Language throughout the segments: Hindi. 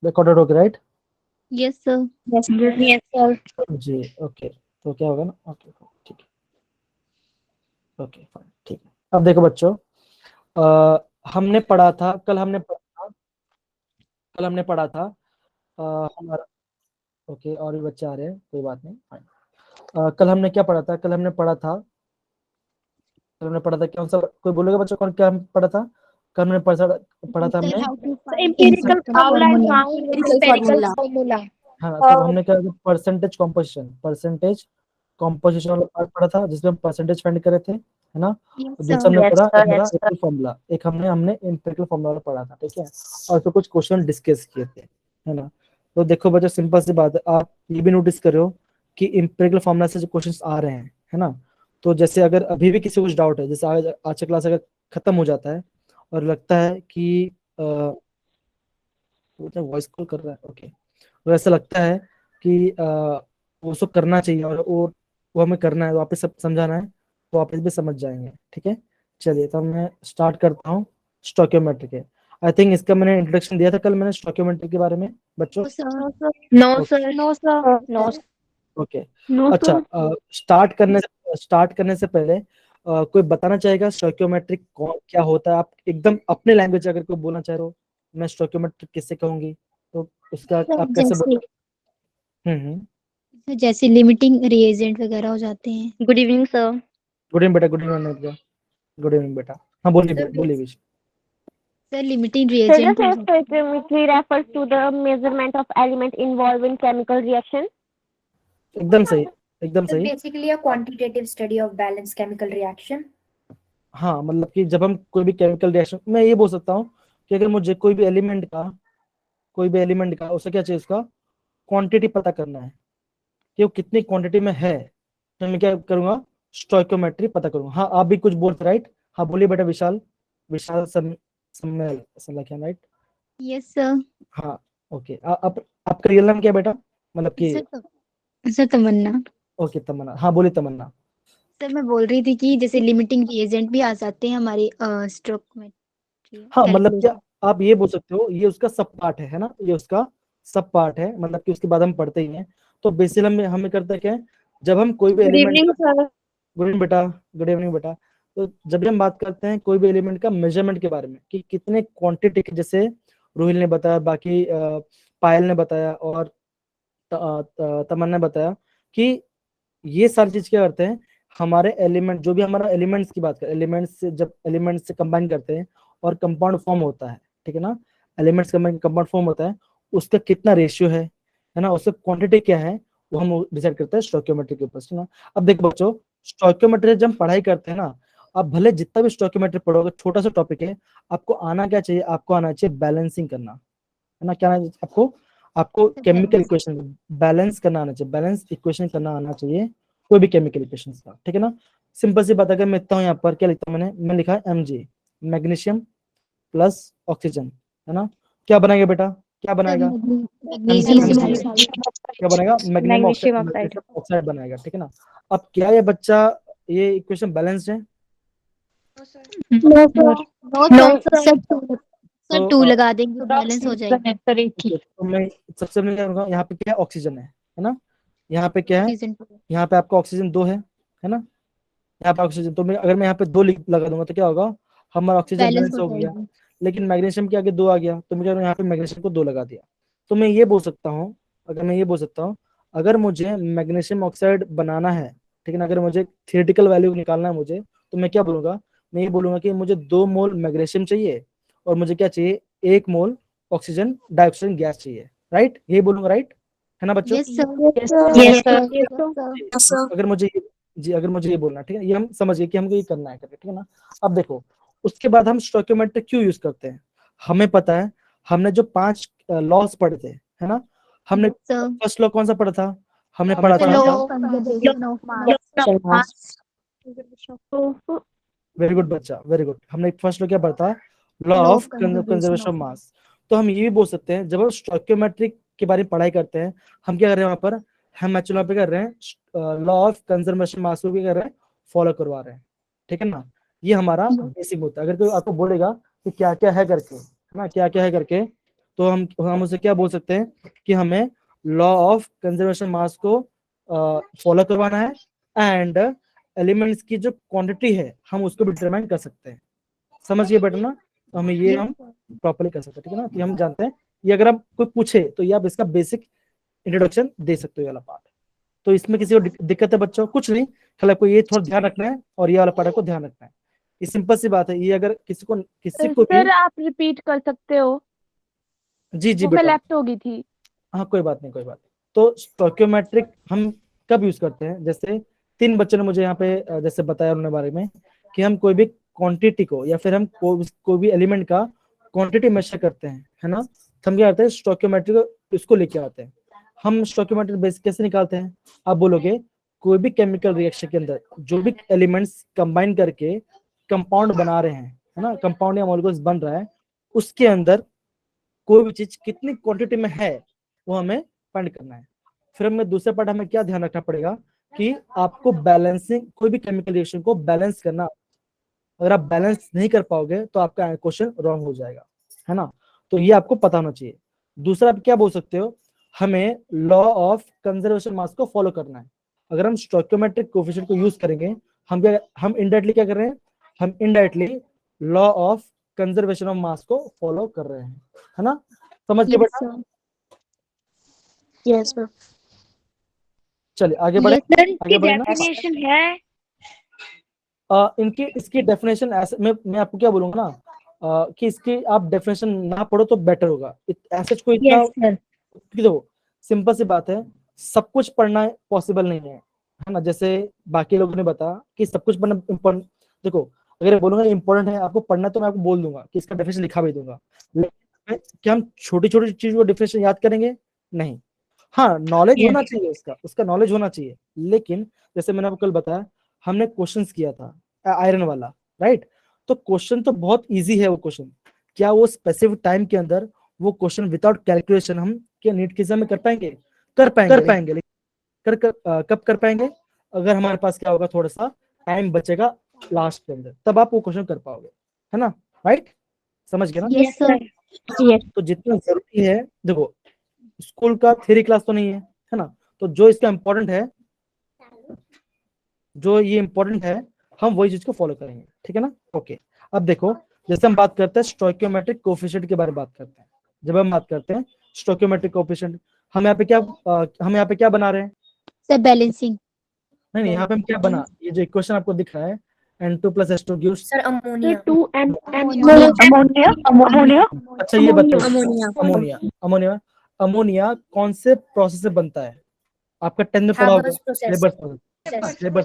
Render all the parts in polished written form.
रिकॉर्डेड होगा right? Yes sir. Yes, sir. जी ओके, तो क्या होगा ना, ओके ठीक है, ओके फाइन ठीक है। अब देखो बच्चों, हमने पढ़ा था कल, हमने पढ़ा था हमारा, ओके और भी बच्चे आ रहे हैं, कोई बात नहीं फाइन। कल हमने क्या पढ़ा था, कल हमने पढ़ा था कौन सा, कोई बोलेगा बच्चों कौन क्या पढ़ा था? कल हमने पढ़ा था हमने, Empirical formula and found Empirical empirical formula. हाँ तो हमने क्या परसेंटेज कॉम्पोजिशन वाला पार्ट पढ़ा था, जिसमें हम परसेंटेज फाइंड करे थे, है ना? और दूसरा हमने Yes, पढ़ा sir. एक Yes, sir. एम्पिरिकल फॉर्मूला, एक हमने एम्पिरिकल फॉर्मूला पढ़ा था, ठीक है? और फिर कुछ क्वेश्चन डिस्कस किए थे, है ना? तो देखो बच्चों, सिंपल सी बात है, आप ये भी नोटिस करो कि एम्पिरिकल फॉर्मूला से जो क्वेश्चंस आ रहे हैं, है ना? तो जैसे अगर अभी भी किसी को कुछ डाउट है, जैसे आज का क्लास अगर खत्म हो जाता है और लगता है कि वॉइस कॉल कर रहा है, ओके, तो ऐसा लगता है कि वो सब करना चाहिए और वो हमें करना है, वापस सब समझाना है, तो वापस भी समझ जाएंगे, ठीक है? चलिए, तो मैं स्टार्ट करता हूँ स्टोइकियोमेट्री के। आई थिंक इसका मैंने इंट्रोडक्शन दिया था कल मैंने स्टोइकियोमेट्री के बारे में बच्चों। Sir. No, sir. No, sir. No, sir. Okay, No, अच्छा, sir. स्टार्ट करने से पहले कोई बताना चाहेगा स्टोइकियोमेट्री क्या होता है? आप एकदम अपने लैंग्वेज अगर कोई बोलना चाह रहे हो, मैं स्टोइकियोमेट्री किससे कहूंगी, तो उसका आप कैसे बोल? जैसे लिमिटिंग रिएजेंट वगैरह हो जाते हैं। Good evening, sir. Good evening बेटा, गुड इवनिंग, गुड इवनिंग बेटा। हाँ बोलिए बोलिए wish. Sir limiting So the reagent first stoichiometry refers to the measurement of element involved in chemical reaction. एकदम सही, एकदम So सही। basically a quantitative study of balanced chemical reaction. हाँ मतलब कि जब हम कोई भी केमिकल रिएक्शन, मैं ये बोल सकता हूँ कि अगर मुझे कोई भी एलिमेंट का उसे क्या चाहिए, उसका क्वांटिटी पता करना है कि वो कितनी क्वांटिटी में है, तो मैं क्या करूंगा, स्टोइकियोमेट्री पता करूंगा। हाँ आप भी कुछ बोल राइट? हाँ बोलिए बेटा, विशाल, विशाल सम्मेल ऐसा लगा राइट? Yes sir. हाँ ओके, आप आपका रियल नाम क्या है बेटा, मतलब कि? सर तमन्ना। ओके तमन्ना, हाँ बोलिए तमन्ना। सर मैं बोल रही थी कि जैसे लिमिटिंग रिएजेंट भी आ जाते हैं हमारे स्ट्रोक में हाँ मतलब क्या, कैलकुलेशन। आप ये बोल सकते हो ये उसका सब पार्ट है ना, ये उसका सब पार्ट है, मतलब कि उसके बाद हम पढ़ते ही हैं। तो बेसिकली हमें हमें करता क्या है, जब हम कोई भी Good एलिमेंट evening, का, sir. गुड इवनिंग बेटा, गुड इवनिंग बेटा, तो जब भी हम बात करते हैं कोई भी एलिमेंट का मेजरमेंट के बारे में कि कितने क्वांटिटी के, जैसे रोहिल ने बताया, बाकी पायल ने बताया और तमन्ना ने बताया कि ये सारी चीज क्या करते हैं, हमारे एलिमेंट, जो भी हमारा एलिमेंट्स की बात करें, एलिमेंट्स से जब एलिमेंट्स से कंबाइन करते हैं और कंपाउंड फॉर्म होता है, ठीक है ना? एलिमेंट्स कंपाउंड फॉर्म होता है, उसका कितना रेशियो है ना, उसका क्वांटिटी क्या है, वो हम डिसाइड करते हैं स्टोइकियोमेट्री के ऊपर, है ना? अब देखो बच्चों, स्टोइकियोमेट्री जब हम पढ़ाई करते हैं ना, आप भले जितना भी स्टोइकियोमेट्री पढ़ोगे, छोटा सा टॉपिक है, आपको आना क्या चाहिए, आपको आना चाहिए बैलेंसिंग करना, है ना? क्या आना चाहिए आपको? आपको केमिकल इक्वेशन बैलेंस करना आना चाहिए, बैलेंस इक्वेशन करना आना चाहिए, कोई भी केमिकल इक्वेशन का, ठीक है ना? सिंपल सी बात, अगर मैं लिखता हूँ यहाँ पर, क्या लिखता हूँ मैं लिखा है Mg, मैग्नीशियम प्लस ऑक्सीजन, है ना? क्या बनाएगा बेटा, क्या बनाएगा? मैग्नीशियम। क्या बनेगा? Magnesium Magnesium oxide, oxide. Oxide बनाएगा, ठीक है ना? अब क्या ये बच्चा, ये इक्वेशन बैलेंस्ड है? No, sir. No, sir. Sir तो टू लगा देंगे तो बैलेंस हो जाएगी। तो मैं सबसे पहले क्या करूंगा, यहाँ पे क्या है, ऑक्सीजन है ना? यहाँ पे क्या है, ऑक्सीजन। यहाँ पे आपका ऑक्सीजन 2 है ना? यहाँ पे ऑक्सीजन, तो मैं अगर मैं यहाँ पे 2 लगा दूंगा तो क्या होगा, हमारा ऑक्सीजन बैलेंस बैलेंस हो हो गया। जाएगी। लेकिन मैग्नीशियम के आगे 2 आ गया, तो मैं क्या करूँ, यहाँ पे मैग्नीशियम को 2 लगा दिया। तो मैं ये बोल सकता हूँ, अगर मैं ये बोल सकता हूँ, अगर मुझे मैग्नीशियम ऑक्साइड बनाना है, ठीक है ना, अगर मुझे थियोरेटिकल वैल्यू निकालना है मुझे, तो मैं क्या बोलूंगा, मैं ये बोलूंगा कि मुझे 2 मोल मैग्नीशियम चाहिए और मुझे क्या चाहिए, 1 मोल ऑक्सीजन डाइऑक्सीजन गैस चाहिए, राइट? यही बोलूंगा, राइट? है ना बच्चों? Yes sir. Yes, sir. Yes, Yes, sir. sir. अगर मुझे जी, अगर मुझे ये बोलना है, ठीक है, ये हम समझ गए कि हमको ये करना है करके, ठीक है ना? अब देखो, उसके बाद हम स्टोइकियोमेट्री क्यों यूज करते हैं, हमें पता है, हमने जो 5 लॉस पढ़े थे, है ना? हमने सर फर्स्ट लॉ कौन सा पढ़ा था, हमने पढ़ा था, law of conservation of mass. Very good बच्चा, वेरी गुड, हमने फर्स्ट लॉ क्या पढ़ा था, law law of of conservation conservation of of mass. तो हम ये भी बोल सकते हैं, जब हम स्टोइकियोमेट्री के बारे में पढ़ाई करते हैं, हम क्या कर रहे हैं वहां पर, हम एक्चुअली पे कर रहे हैं लॉ ऑफ कंजर्वेशन मास को क्या कर रहे हैं, फॉलो करवा रहे हैं, ठीक है ना? ये हमारा बेसिक होता है। अगर कोई आपको बोलेगा कि क्या क्या है करके, है ना, क्या क्या है करके, तो हम उसे क्या बोल सकते हैं कि हमें लॉ ऑफ कंजर्वेशन मास को फॉलो करवाना है, एंड एलिमेंट्स की जो क्वांटिटी है हम उसको डिटरमाइन कर सकते हैं। समझिए बेटा ना, तो हमें ये हम प्रॉपर्ली कर सकते हैं, ठीक है ना। तो हम जानते हैं, ये अगर आप कोई पूछे तो ये आप इसका बेसिक इंट्रोडक्शन दे सकते हो, ये वाला पार्ट। तो इसमें किसी को दिक्कत है बच्चों? कुछ नहीं, खाली आपको ये थोड़ा ध्यान रखना है और ये वाला पार्ट को ध्यान रखना है। ये सिंपल सी बात है, ये अगर किसी को भी सर आप रिपीट कर सकते हो, जी वो बेटा, लेफ्ट हो गई थी। हाँ कोई बात नहीं, कोई बात नहीं। तो स्टोइकियोमेट्रिक हम कब यूज करते हैं? जैसे 3 बच्चों ने मुझे यहाँ पे जैसे बताया उन्होंने बारे में कि हम कोई भी क्वांटिटी को या फिर हम कोई भी एलिमेंट का क्वांटिटी मेजर करते हैं, है ना। तो हम क्या करते हैं, स्टोइकियोमेट्रिक इसको लेके आते हैं। हम स्टोइकियोमेट्रिक बेस कैसे निकालते हैं? आप बोलोगे कोई भी केमिकल रिएक्शन के अंदर जो भी एलिमेंट्स कंबाइन करके कंपाउंड बना रहे हैं, है ना, कंपाउंड या मॉलिक्यूल्स बन रहा है, उसके अंदर कोई भी चीज कितनी क्वांटिटी में है वो हमें फाइंड करना है। फिर हमें दूसरे पार्ट हमें क्या ध्यान रखना पड़ेगा कि आपको बैलेंसिंग, कोई भी केमिकल रिएक्शन को बैलेंस करना। अगर आप बैलेंस नहीं कर पाओगे तो आपका क्वेश्चन रॉन्ग हो जाएगा, है ना। तो ये आपको पता होना चाहिए। दूसरा आप क्या बोल सकते हो, हमें लॉ ऑफ कंजर्वेशन मास को फॉलो करना है। अगर हम स्टोइकियोमेट्रिक कोएफिशिएंट को यूज करेंगे, हम इनडायरेक्टली क्या कर रहे हैं, हम indirectly law of conservation of mass को फॉलो कर रहे हैं, है ना। समझिए Yes, बेटा। sir. Yes, sir. चलिए आगे बढ़े, Yes, sir. आगे बढ़े ना। डेफिनेशन है। इनकी इसकी डेफिनेशन ऐसे मैं आपको क्या बोलूंगा ना, कि इसकी आप डेफिनेशन ना पढ़ो तो बेटर होगा। ऐसे कोई इतना Yes, sir. देखो, सिंपल सी बात है, सब कुछ पढ़ना पॉसिबल नहीं है ना। जैसे बाकी लोगों ने बताया कि सब कुछ पढ़ना इम्पोर्टेंट। देखो, अगर बोलूंगा इंपॉर्टेंट है आपको पढ़ना, तो मैं आपको बोल दूंगा कि इसका डेफिनेशन लिखा भी दूंगा। लेकिन क्या हम छोटी छोटी चीज को डेफिनेशन याद करेंगे? नहीं। हाँ, नॉलेज होना चाहिए, उसका नॉलेज होना चाहिए। लेकिन जैसे मैंने आपको कल बताया, हमने क्वेश्चंस किया था आयरन वाला, राइट। तो क्वेश्चन तो बहुत इजी है वो क्वेश्चन। क्या वो स्पेसिफिक टाइम के अंदर वो क्वेश्चन विदाउट कैलकुलेशन हम क्या नीट के एग्जाम में कर पाएंगे? कर पाएंगे, लेकिन कब कर पाएंगे? अगर हमारे पास क्या होगा, थोड़ा सा टाइम बचेगा लास्ट के अंदर, तब आप वो क्वेश्चन कर पाओगे, है ना, राइट। समझ गए ना। Yes, sir. Yes. तो जितना जरूरी है, देखो स्कूल का थ्योरी क्लास तो नहीं है ना। तो जो इसका इम्पोर्टेंट है, जो ये इम्पोर्टेंट है, हम वही चीज को फॉलो करेंगे, ठीक है ना। ओके, अब देखो, जैसे हम बात करते हैं स्टोइकियोमेट्रिक कोएफिशिएंट के बारे में बात करते हैं। जब हम बात करते हैं स्टोइकियोमेट्रिक कोएफिशिएंट, हम यहाँ पे क्या बना रहे हैं? Sir, balancing. नहीं, यहाँ पे हम क्या बना, ये जो इक्वेशन आपको दिख रहा है N2 + H2 gives, Sir, ammonia. 2 Ammonia. अच्छा ये बताओ, Ammonia. अमोनिया कौन से प्रोसेस से बनता है? आपका 10th में पढ़ा होगा, Haber's process. Haber's process,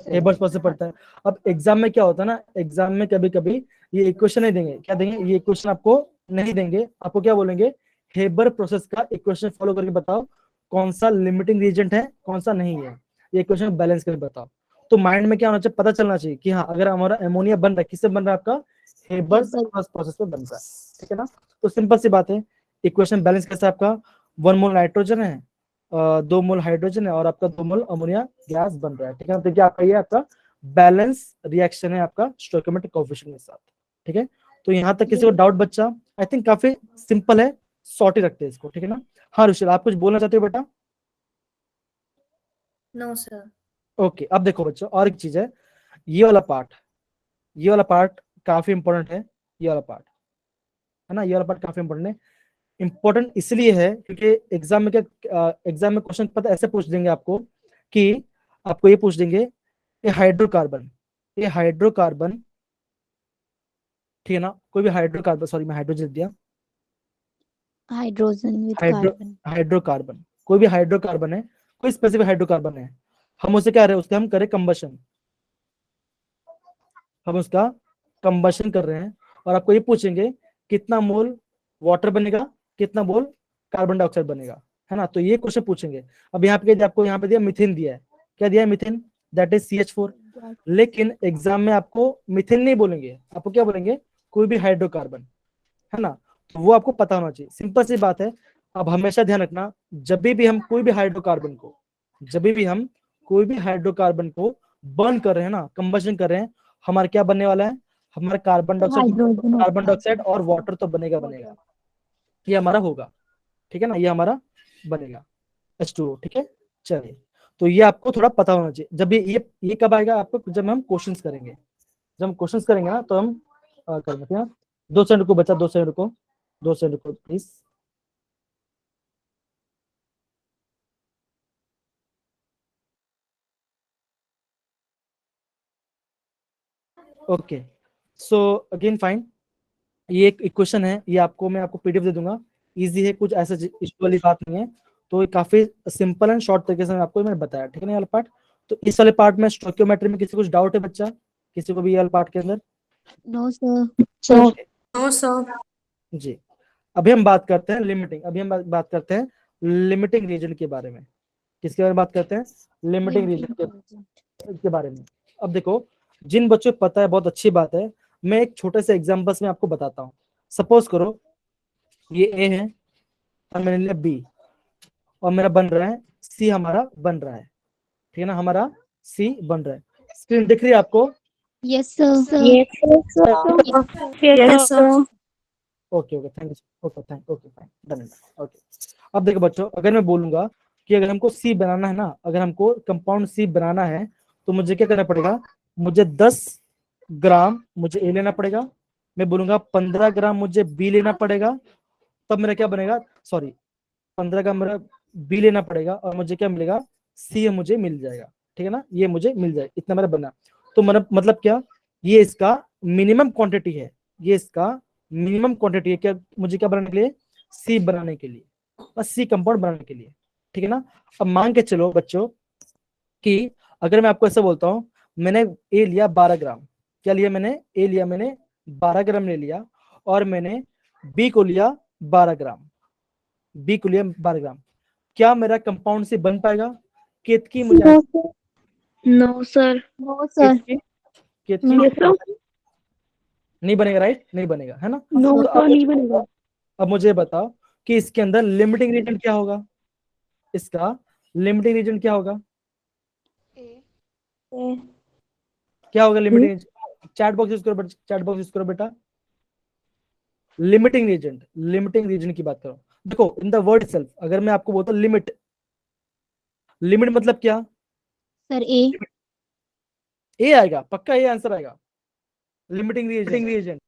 Haber's process पढ़ता है। अब एग्जाम में क्या होता है ना, एग्जाम में कभी कभी ये इक्वेशन नहीं देंगे, क्या देंगे, ये इक्वेशन आपको नहीं देंगे, आपको क्या बोलेंगे, हेबर प्रोसेस का इक्वेशन फॉलो करके बताओ कौन सा लिमिटिंग रीजेंट है, कौन सा नहीं है, ये इक्वेशन बैलेंस करके बताओ। तो माइंड में क्या होना चाहिए, पता चलना चाहिए कि हाँ, अगर हमारा अमोनिया बन रहा है, किससे बन रहा है, आपका हेबर्स प्रोसेस पे बन रहा है, ठीक है ना। तो सिंपल सी बात है, इक्वेशन बैलेंस कैसा, आपका 1 मोल नाइट्रोजन है, 2 मोल हाइड्रोजन है, और आपका 2 मोल अमोनिया गैस बन रहा है, ठीक है ना। तो क्या आपका ये आपका बैलेंस रिएक्शन है आपका स्टोइकियोमेट्रिक कोएफिशिएंट के साथ, ठीक है। तो यहाँ तक किसी को डाउट बच्चा? आई थिंक काफी सिंपल है, सॉर्ट ही रखते हैं इसको, ठीक है ना। हाँ रुशिल, आप कुछ बोलना चाहते हो बेटा? No, sir. ओके, अब देखो बच्चों, और एक चीज है, ये वाला पार्ट काफी इंपॉर्टेंट है, ये वाला पार्ट, है ना। ये वाला पार्ट काफी इंपॉर्टेंट है। इंपॉर्टेंट इसलिए है क्योंकि एग्जाम में क्वेश्चन पता ऐसे पूछ देंगे आपको, कि आपको ये पूछ देंगे, ये हाइड्रोकार्बन, ठीक है ना, कोई भी हाइड्रोकार्बन, सॉरी मैं हाइड्रोजन लिख दिया, Hydrogen with carbon. हाइड्रोकार्बन, कोई भी हाइड्रोकार्बन है, कोई स्पेसिफिक हाइड्रोकार्बन है, हम उसे क्या रहे, उसका हम करें कंबशन, हम उसका कंबशन कर रहे हैं, और आपको ये पूछेंगे कितना मोल वाटर बनेगा, कितना मोल कार्बन डाइऑक्साइड बनेगा, है ना। तो ये क्वेश्चन पूछेंगे। अब यहाँ पे आपको यहाँ पे दिया मिथेन दिया है, क्या दिया है, मिथेन, दैट इज CH4। लेकिन एग्जाम में आपको मिथेन नहीं बोलेंगे, आपको क्या बोलेंगे, कोई भी हाइड्रोकार्बन, है ना। तो वो आपको पता होना चाहिए, सिंपल सी बात है। अब हमेशा ध्यान रखना, जब भी हम कोई भी हाइड्रोकार्बन को बर्न कर रहे हैं ना, कंबशन कर रहे हैं, हमारा क्या बनने वाला है, हमारा कार्बन डाइऑक्साइड और वाटर तो बनेगा, ये हमारा होगा, ठीक है ना, ये हमारा बनेगा H2O, ठीक है। चलिए, तो ये आपको थोड़ा पता होना चाहिए। जब ये कब आएगा आपको, जब हम क्वेश्चंस करेंगे। जब हम क्वेश्चंस करेंगे ना तो हम करेंगे, ठीक है। 2 सेकंड रुको बच्चा, 2 सेकंड रुको, 2 सेकंड रुको please. Okay, so again fine, ये एक इक्वेशन है, ये आपको मैं आपको पीडीएफ दे दूंगा, इजी है, कुछ ऐसा इशू वाली बात नहीं है। तो ये काफी सिंपल एंड शॉर्ट तरीके से मैं आपको मैंने बताया, ठीक है ना, ये वाला पार्ट। तो इस वाले पार्ट में स्टोइकियोमेट्री में किसी को कुछ डाउट है बच्चा, किसी को भी ये वाले पार्ट के अंदर? No sir. No sir. जी, अभी हम बात करते हैं लिमिटिंग, अभी हम बात करते हैं लिमिटिंग रीजन के बारे में। किसके बारे में बात करते हैं? लिमिटिंग रीजन के बारे में। अब देखो, जिन बच्चों को पता है बहुत अच्छी बात है, मैं एक छोटे से एग्जांपल्स में आपको बताता हूँ। सपोज करो ये ए है और मैंने लिया बी, और मेरा बन रहा है सी, हमारा बन रहा है, ठीक है ना, हमारा सी बन रहा है। स्क्रीन दिख रही है आपको? Yes sir. Yes sir. Okay okay, thank you, okay thank, okay fine, done. Okay, अब देखो बच्चों, अगर मैं बोलूंगा कि अगर हमको सी बनाना है ना, अगर हमको कंपाउंड सी बनाना है, तो मुझे क्या करना पड़ेगा? मुझे 10 ग्राम मुझे ए लेना पड़ेगा, मैं बोलूंगा 15 ग्राम मुझे बी लेना पड़ेगा, तब मेरा क्या बनेगा? सॉरी, 15 ग्राम मेरा बी लेना पड़ेगा, और मुझे क्या मिलेगा? सी मुझे मिल जाएगा, ठीक है ना, ये मुझे मिल जाएगा, इतना मेरा बना। तो मतलब क्या, ये इसका मिनिमम क्वांटिटी है, ये इसका मिनिमम क्वांटिटी है, क्या मुझे क्या बनाने के लिए? सी बनाने के लिए, बस सी कंपाउंड बनाने के लिए, ठीक है ना। अब मान के चलो बच्चों कि अगर मैं आपको ऐसा बोलता हूं, मैंने ए लिया 12 ग्राम, क्या लिया मैंने? ए लिया मैंने 12 ग्राम ले लिया, और मैंने बी को लिया 12 ग्राम, बी को लिया 12 ग्राम, क्या मेरा कंपाउंड से बन पाएगा? केतकी मुझे no sir. No sir. Ketaki नहीं बनेगा, राइट, नहीं बनेगा, है ना। नो तो सर, नहीं बनेगा। अब मुझे बताओ कि इसके अंदर लिमिटिंग रीजन क्या होगा? इसका लिमिटिंग रीजन क्या होगा? क्या होगा limiting reagent? Chat box use करो, चैट बॉक्स यूज करो बेटा। लिमिटिंग रीजन की बात करो। देखो, इन द वर्ड सेल्फ, अगर मैं आपको बोलता हूं लिमिट, लिमिट मतलब क्या? सर ए। ए आएगा, पक्का ए आंसर आएगा। लिमिटिंग रीजन,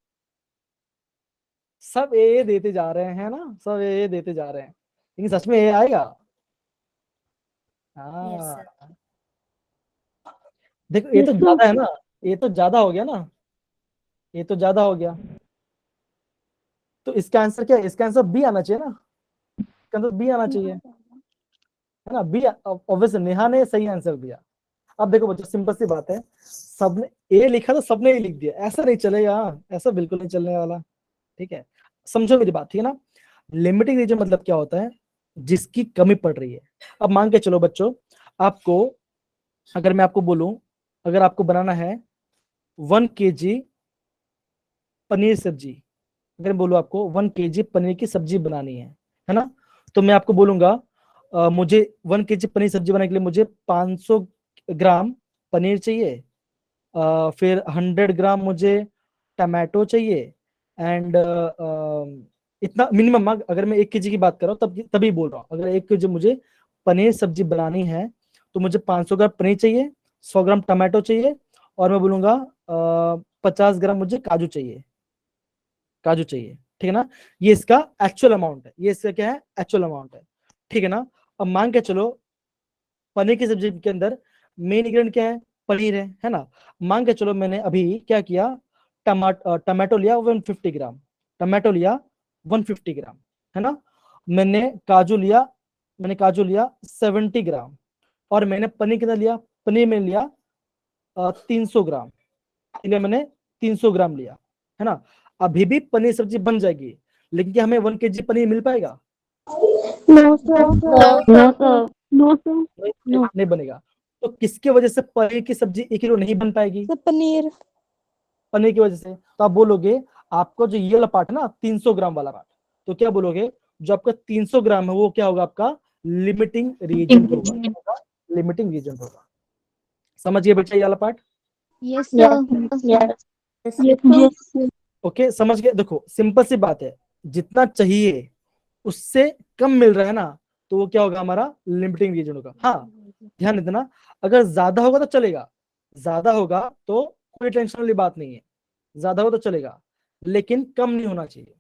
सब ए देते जा रहे हैं ना, सब ए देते जा रहे हैं, लेकिन सच में ए आएगा? Yes, हाँ, sir. देखो ये तो ज्यादा है ना, ये तो ज्यादा हो गया ना, ये तो ज्यादा हो गया। तो इसका आंसर क्या है? इसका आंसर बी आना चाहिए ना, इसका आंसर बी आना चाहिए, है ना, बी। ऑब्वियसली नेहा ने सही आंसर दिया। अब देखो बच्चों, सिंपल सी बात है, सबने ए लिखा तो सबने ए लिख दिया, ऐसा नहीं चलेगा, ऐसा बिल्कुल नहीं चलने वाला, ठीक है। समझो मेरी बात, ठीक है ना। लिमिटिंग रीजन मतलब क्या होता है? जिसकी कमी पड़ रही है। अब मान के चलो बच्चों, आपको, अगर मैं आपको बोलूं, अगर आपको बनाना है 1 kg पनीर सब्जी, अगर मैं बोलूं आपको 1 kg पनीर की सब्जी बनानी है ना, तो मैं आपको बोलूंगा मुझे 1 kg पनीर सब्जी बनाने के लिए मुझे 500 ग्राम पनीर चाहिए, फिर 100 ग्राम मुझे टमाटो चाहिए, एंड इतना मिनिमम। अगर मैं 1 kg की बात कर रहा हूँ तब तभी बोल रहा हूँ, अगर 1 kg मुझे पनीर सब्जी बनानी है तो मुझे 500 ग्राम पनीर चाहिए, 100 ग्राम टमाटो चाहिए, और मैं बोलूंगा 50 ग्राम मुझे काजू चाहिए, काजू चाहिए, ठीक है ना। ये इसका एक्चुअल अमाउंट है, ये इसका क्या है? एक्चुअल अमाउंट है, ठीक है ना। अब मान के चलो पनीर की सब्जी के अंदर मेन इंग्रेडिएंट क्या है? पनीर है ना। मान के चलो मैंने अभी क्या किया, टमाटो लिया 150 ग्राम, टमाटो लिया 150 ग्राम, है ना। मैंने काजू लिया, 70 ग्राम, और मैंने पनीर कितना लिया? पनीर में लिया 300 ग्राम, इसलिए मैंने 300 ग्राम लिया, है ना। अभी भी पनीर सब्जी बन जाएगी, लेकिन क्या हमें 1 kg पनीर मिल पाएगा? No sir. No sir. No sir. नहीं बनेगा। तो किसकी वजह से पनीर की सब्जी 1 किलो नहीं बन पाएगी? पनीर। पनीर की वजह से। तो आप बोलोगे, आपको जो ये वाला पार्ट है ना, 300 ग्राम वाला पार्ट, तो क्या बोलोगे? जो आपका 300 ग्राम है वो क्या होगा? आपका लिमिटिंग रीजेंट होगा, लिमिटिंग रीजेंट होगा। समझिए बेटा ये वाला part? Yes sir. Yes sir. Okay, समझ गए। देखो सिंपल सी बात है, जितना चाहिए उससे कम मिल रहा है ना, तो वो क्या होगा, हमारा लिमिटिंग रीजन होगा। हाँ, ध्यान देना, अगर ज्यादा होगा तो चलेगा, ज्यादा होगा तो कोई टेंशन वाली बात नहीं है, ज्यादा हो तो चलेगा, लेकिन कम नहीं होना चाहिए।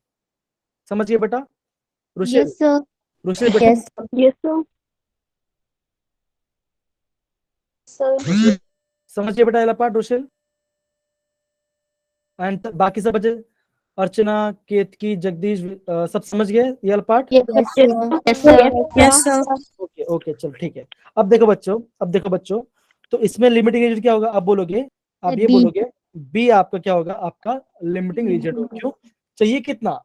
समझिए बेटा? Rushel, yes sir. रुशेल बेटा, Yes. Yes, sir. रुशेल, समझिए बेटा ये पार्ट, रुशेल एंड बाकी सब बच्चे, अर्चना, केतकी, जगदीश, सब समझ गए ये वाला part? Yes Yes, sir. sir. Yes sir. Okay okay, चलो ठीक है। अब देखो बच्चों, अब देखो बच्चों, तो इसमें लिमिटिंग रीजन क्या होगा, आप बोलोगे, आप ये बी। बोलोगे, बी आपका क्या होगा, आपका लिमिटिंग रीजन होगा। क्यों चाहिए, कितना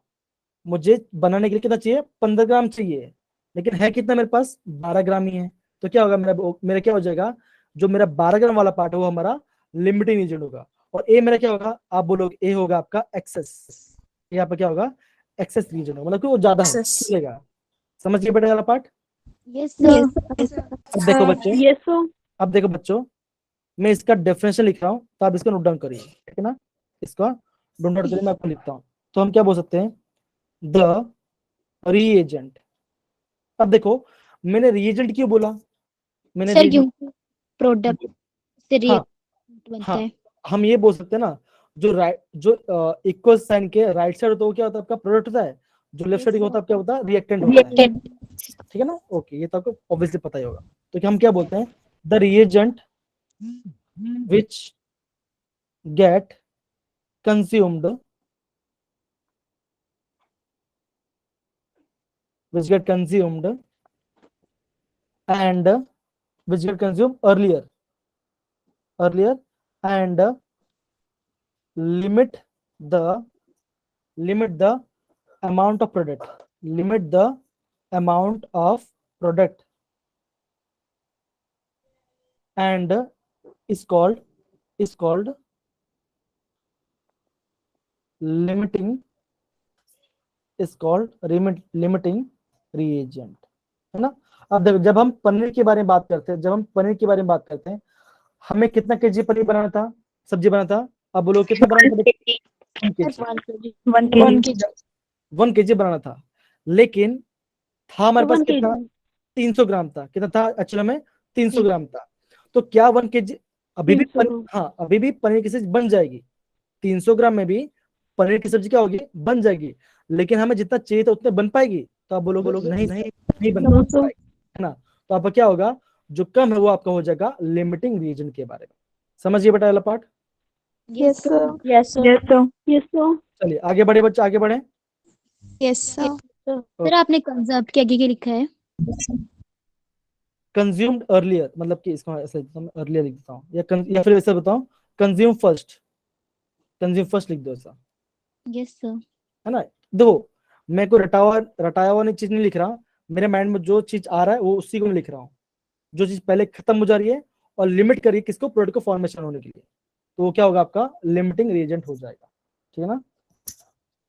मुझे बनाने के लिए कितना चाहिए, 15 ग्राम चाहिए, लेकिन है कितना मेरे पास, 12 ग्राम ही है। तो क्या होगा, मेरा मेरा क्या हो जाएगा, जो मेरा 12 ग्राम वाला पार्ट है वो हमारा लिमिटिंग रीजन होगा। और ए मेरा क्या होगा, आप बोलोगे ए होगा आपका एक्सेस, ये आपका क्या होगा, एक्सेस रीजन होगा, मतलब कि वो ज्यादा है, चलेगा। समझिए बेटा वाला पार्ट? Yes sir. अब देखो बच्चों, Yes, sir. अब देखो बच्चों, मैं इसका डेफिनेशन लिख रहा हूँ, तो आप इसको नोट डाउन करिए, ठीक है ना? इसका नोट डाउन करिए, मैं आपको लिखता हूँ। तो हम क्या बोल सकते हैं, द रीएजेंट। अब देखो, मैंने रीएजेंट क्यों बोला, मैंने सर reagent- क्यों प्रोडक्ट से हाँ रिएक्ट बनता हाँ, है। हम ये बोल सकते हैं ना, जो राइट, जो इक्वल साइन के राइट साइड होता है वो क्या होता है, आपका प्रोडक्ट होता है, जो लेफ्ट साइड होता है क्या होता है, रिएक्टेंट होता है, ठीक है ना? ओके, ये तो आपको ऑब्वियसली पता ही होगा। तो क्या हम क्या बोलते हैं, the reagent which get consumed, which get consumed and which get consumed earlier and limit the amount of product, limit the amount of product and is called limiting, is called limiting reagent, है ना? अब देखो, जब हम पनीर के बारे में बात करते हैं, जब हम पनीर के बारे में बात करते हैं, हमें कितना केजी पनीर बनाना था, सब्जी बनाना था, अब बोलो कितना बनाना था, 1 केजी बनाना था, लेकिन था हमारे पास 1 कितना, kg. 300 ग्राम था, कितना था एक्चुअली में, 300 ग्राम था। तो क्या 1 केजी अभी भी 300 ग्राम. हाँ, अभी भी पनीर की सब्जी बन जाएगी, 300 ग्राम में भी पनीर की सब्जी क्या होगी, बन जाएगी, लेकिन हमें जितना चाहिए था उतने बन पाएगी, तो आप बोलोगे नहीं नहीं, नहीं बन No, sir. पाएगी, है ना? तो आपका क्या होगा, जो कम है वो आपका हो जाएगा लिमिटिंग रीजन के बारे में। समझिए बेटा वाला part? Yes sir. Yes, sir. Yes, sir. चलिए आगे बढ़े बच्चे, आगे बढ़े। Yes sir. सर आपने कंजर्व के आगे क्या लिखा है। कंज्यूम्ड अर्लियर, मतलब कि इसको ऐसे अर्लियर लिख देता हूँ, या फिर ऐसे बताऊं, कंज्यूम फर्स्ट, कंज्यूम फर्स्ट लिख दो ऐसा, यस सर। है ना? देखो, मैं कोई रटाया हुआ चीज नहीं लिख रहा, मेरे माइंड में जो चीज आ रहा है वो उसी को मैं लिख रहा हूँ, जो चीज पहले खत्म हो जा रही है और लिमिट करिए किसको, प्रोडक्ट को फॉर्मेशन होने के लिए, तो वो क्या होगा, आपका लिमिटिंग रीजेंट हो जाएगा, ठीक है ना?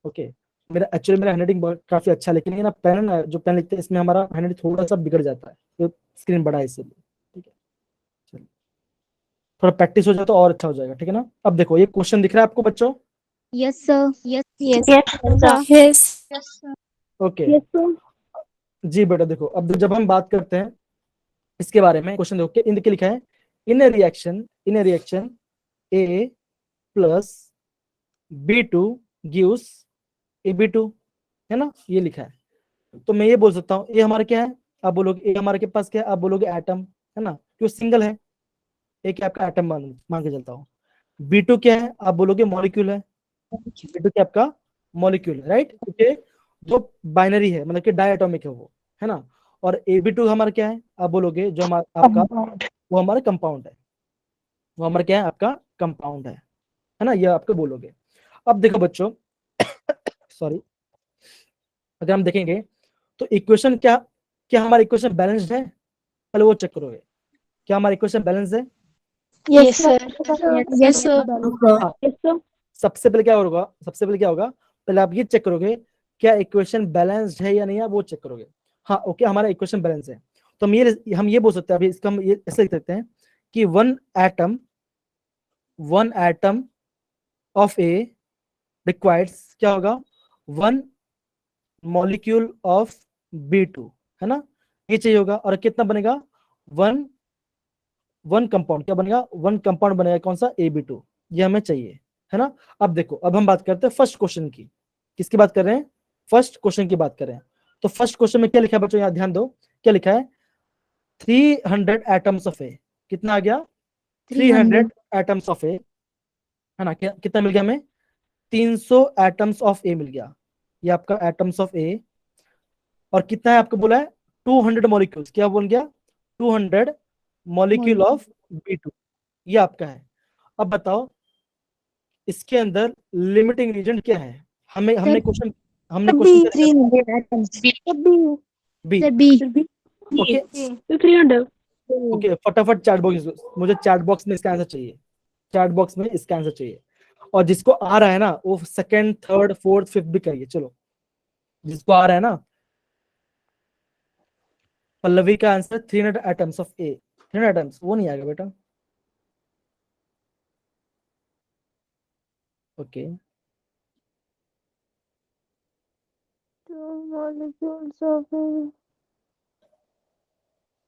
ओके, मेरा एक्चुअली मेरा हैंडराइटिंग काफी अच्छा है, लेकिन ये ना पेन ना, जो पेन लिखते हैं इसमें हमारा हैंडराइटिंग थोड़ा सा बिगड़ जाता है, तो स्क्रीन बड़ा है इसलिए, ठीक है? चलिए, थोड़ा प्रैक्टिस हो जाए तो और अच्छा हो जाएगा, ठीक है ना? अब देखो, ये क्वेश्चन दिख रहा है आपको बच्चों? Yes sir. Yes yes Yes, sir. Yes. Okay, Yes, sir. जी बेटा देखो, अब जब हम बात करते हैं इसके बारे में, क्वेश्चन देखो इनके लिखा है, in a reaction A plus B2 gives AB2, है ना? ये लिखा है, तो मैं ये बोल सकता हूँ, ये हमारा क्या है, आप बोलोगे ए हमारे के पास क्या है, आप बोलोगे एटम, है ना? क्यों, सिंगल है, एक आपका एटम मान के चलता हूँ। B2 क्या है, आप बोलोगे मॉलिक्यूल है, B2 क्या आपका मॉलिक्यूल है, राइट? क्योंकि जो बाइनरी है, मतलब कि डायटोमिक है वो, है ना? और AB2 हमारा क्या है, आप बोलोगे जो हमारा आपका, वो हमारा कंपाउंड है, वो हमारा क्या है, आपका कंपाउंड है ना? ये आपको बोलोगे। अब देखो बच्चों, सॉरी, अगर हम देखेंगे तो इक्वेशन क्या, क्या हमारा इक्वेशन बैलेंस्ड है, पहले वो चेक करोगे, क्या हमारा इक्वेशन बैलेंस है? Yes sir. Yes sir. हाँ, Yes, sir. सबसे पहले क्या होगा, सबसे पहले क्या होगा, पहले आप ये चेक करोगे क्या इक्वेशन बैलेंस्ड है या नहीं है, वो चेक करोगे। हाँ ओके, हमारा इक्वेशन बैलेंस है, तो हम ये बोल सकते हैं, अभी इसका हम ये ऐसे लिख सकते हैं कि one atom of A requires क्या होगा, 1 मॉलिक्यूल ऑफ B2, है ना, ये चाहिए होगा। और कितना बनेगा, वन कंपाउंड, क्या बनेगा, वन कंपाउंड बनेगा, कौन सा, AB2, ये हमें चाहिए, है ना। अब देखो, अब हम बात करते हैं फर्स्ट क्वेश्चन की। किसकी बात कर रहे हैं, फर्स्ट क्वेश्चन की बात कर रहे हैं। तो फर्स्ट क्वेश्चन में क्या लिखा है बच्चों, यहाँ ध्यान दो, क्या लिखा है, 300 एटम्स ऑफ ए, कितना आ गया, 300 एटम्स ऑफ ए, है ना, कितना मिल गया हमें, 300 एटम्स ऑफ ए मिल गया, ये आपका एटम्स ऑफ ए। और कितना है आपको बोला है, 200 मॉलिक्यूल्स, क्या बोल गया, 200 मॉलिक्यूल ऑफ B2, ये आपका है। अब बताओ इसके अंदर लिमिटिंग रीजन क्या है, हमने क्वेश्चन क्या 300 atoms. B, Sir, B. Okay 300. Okay, फटाफट चैट बॉक्स, मुझे चैट बॉक्स में इसका आंसर चाहिए, चैट बॉक्स में इसका आंसर चाहिए। और जिसको आ रहा है ना वो सेकंड, थर्ड, फोर्थ, फिफ्थ भी करिए, चलो जिसको आ रहा है ना। पल्लवी का answer 300 atoms of A, 300 atoms, वो नहीं आएगा बेटा, ओके।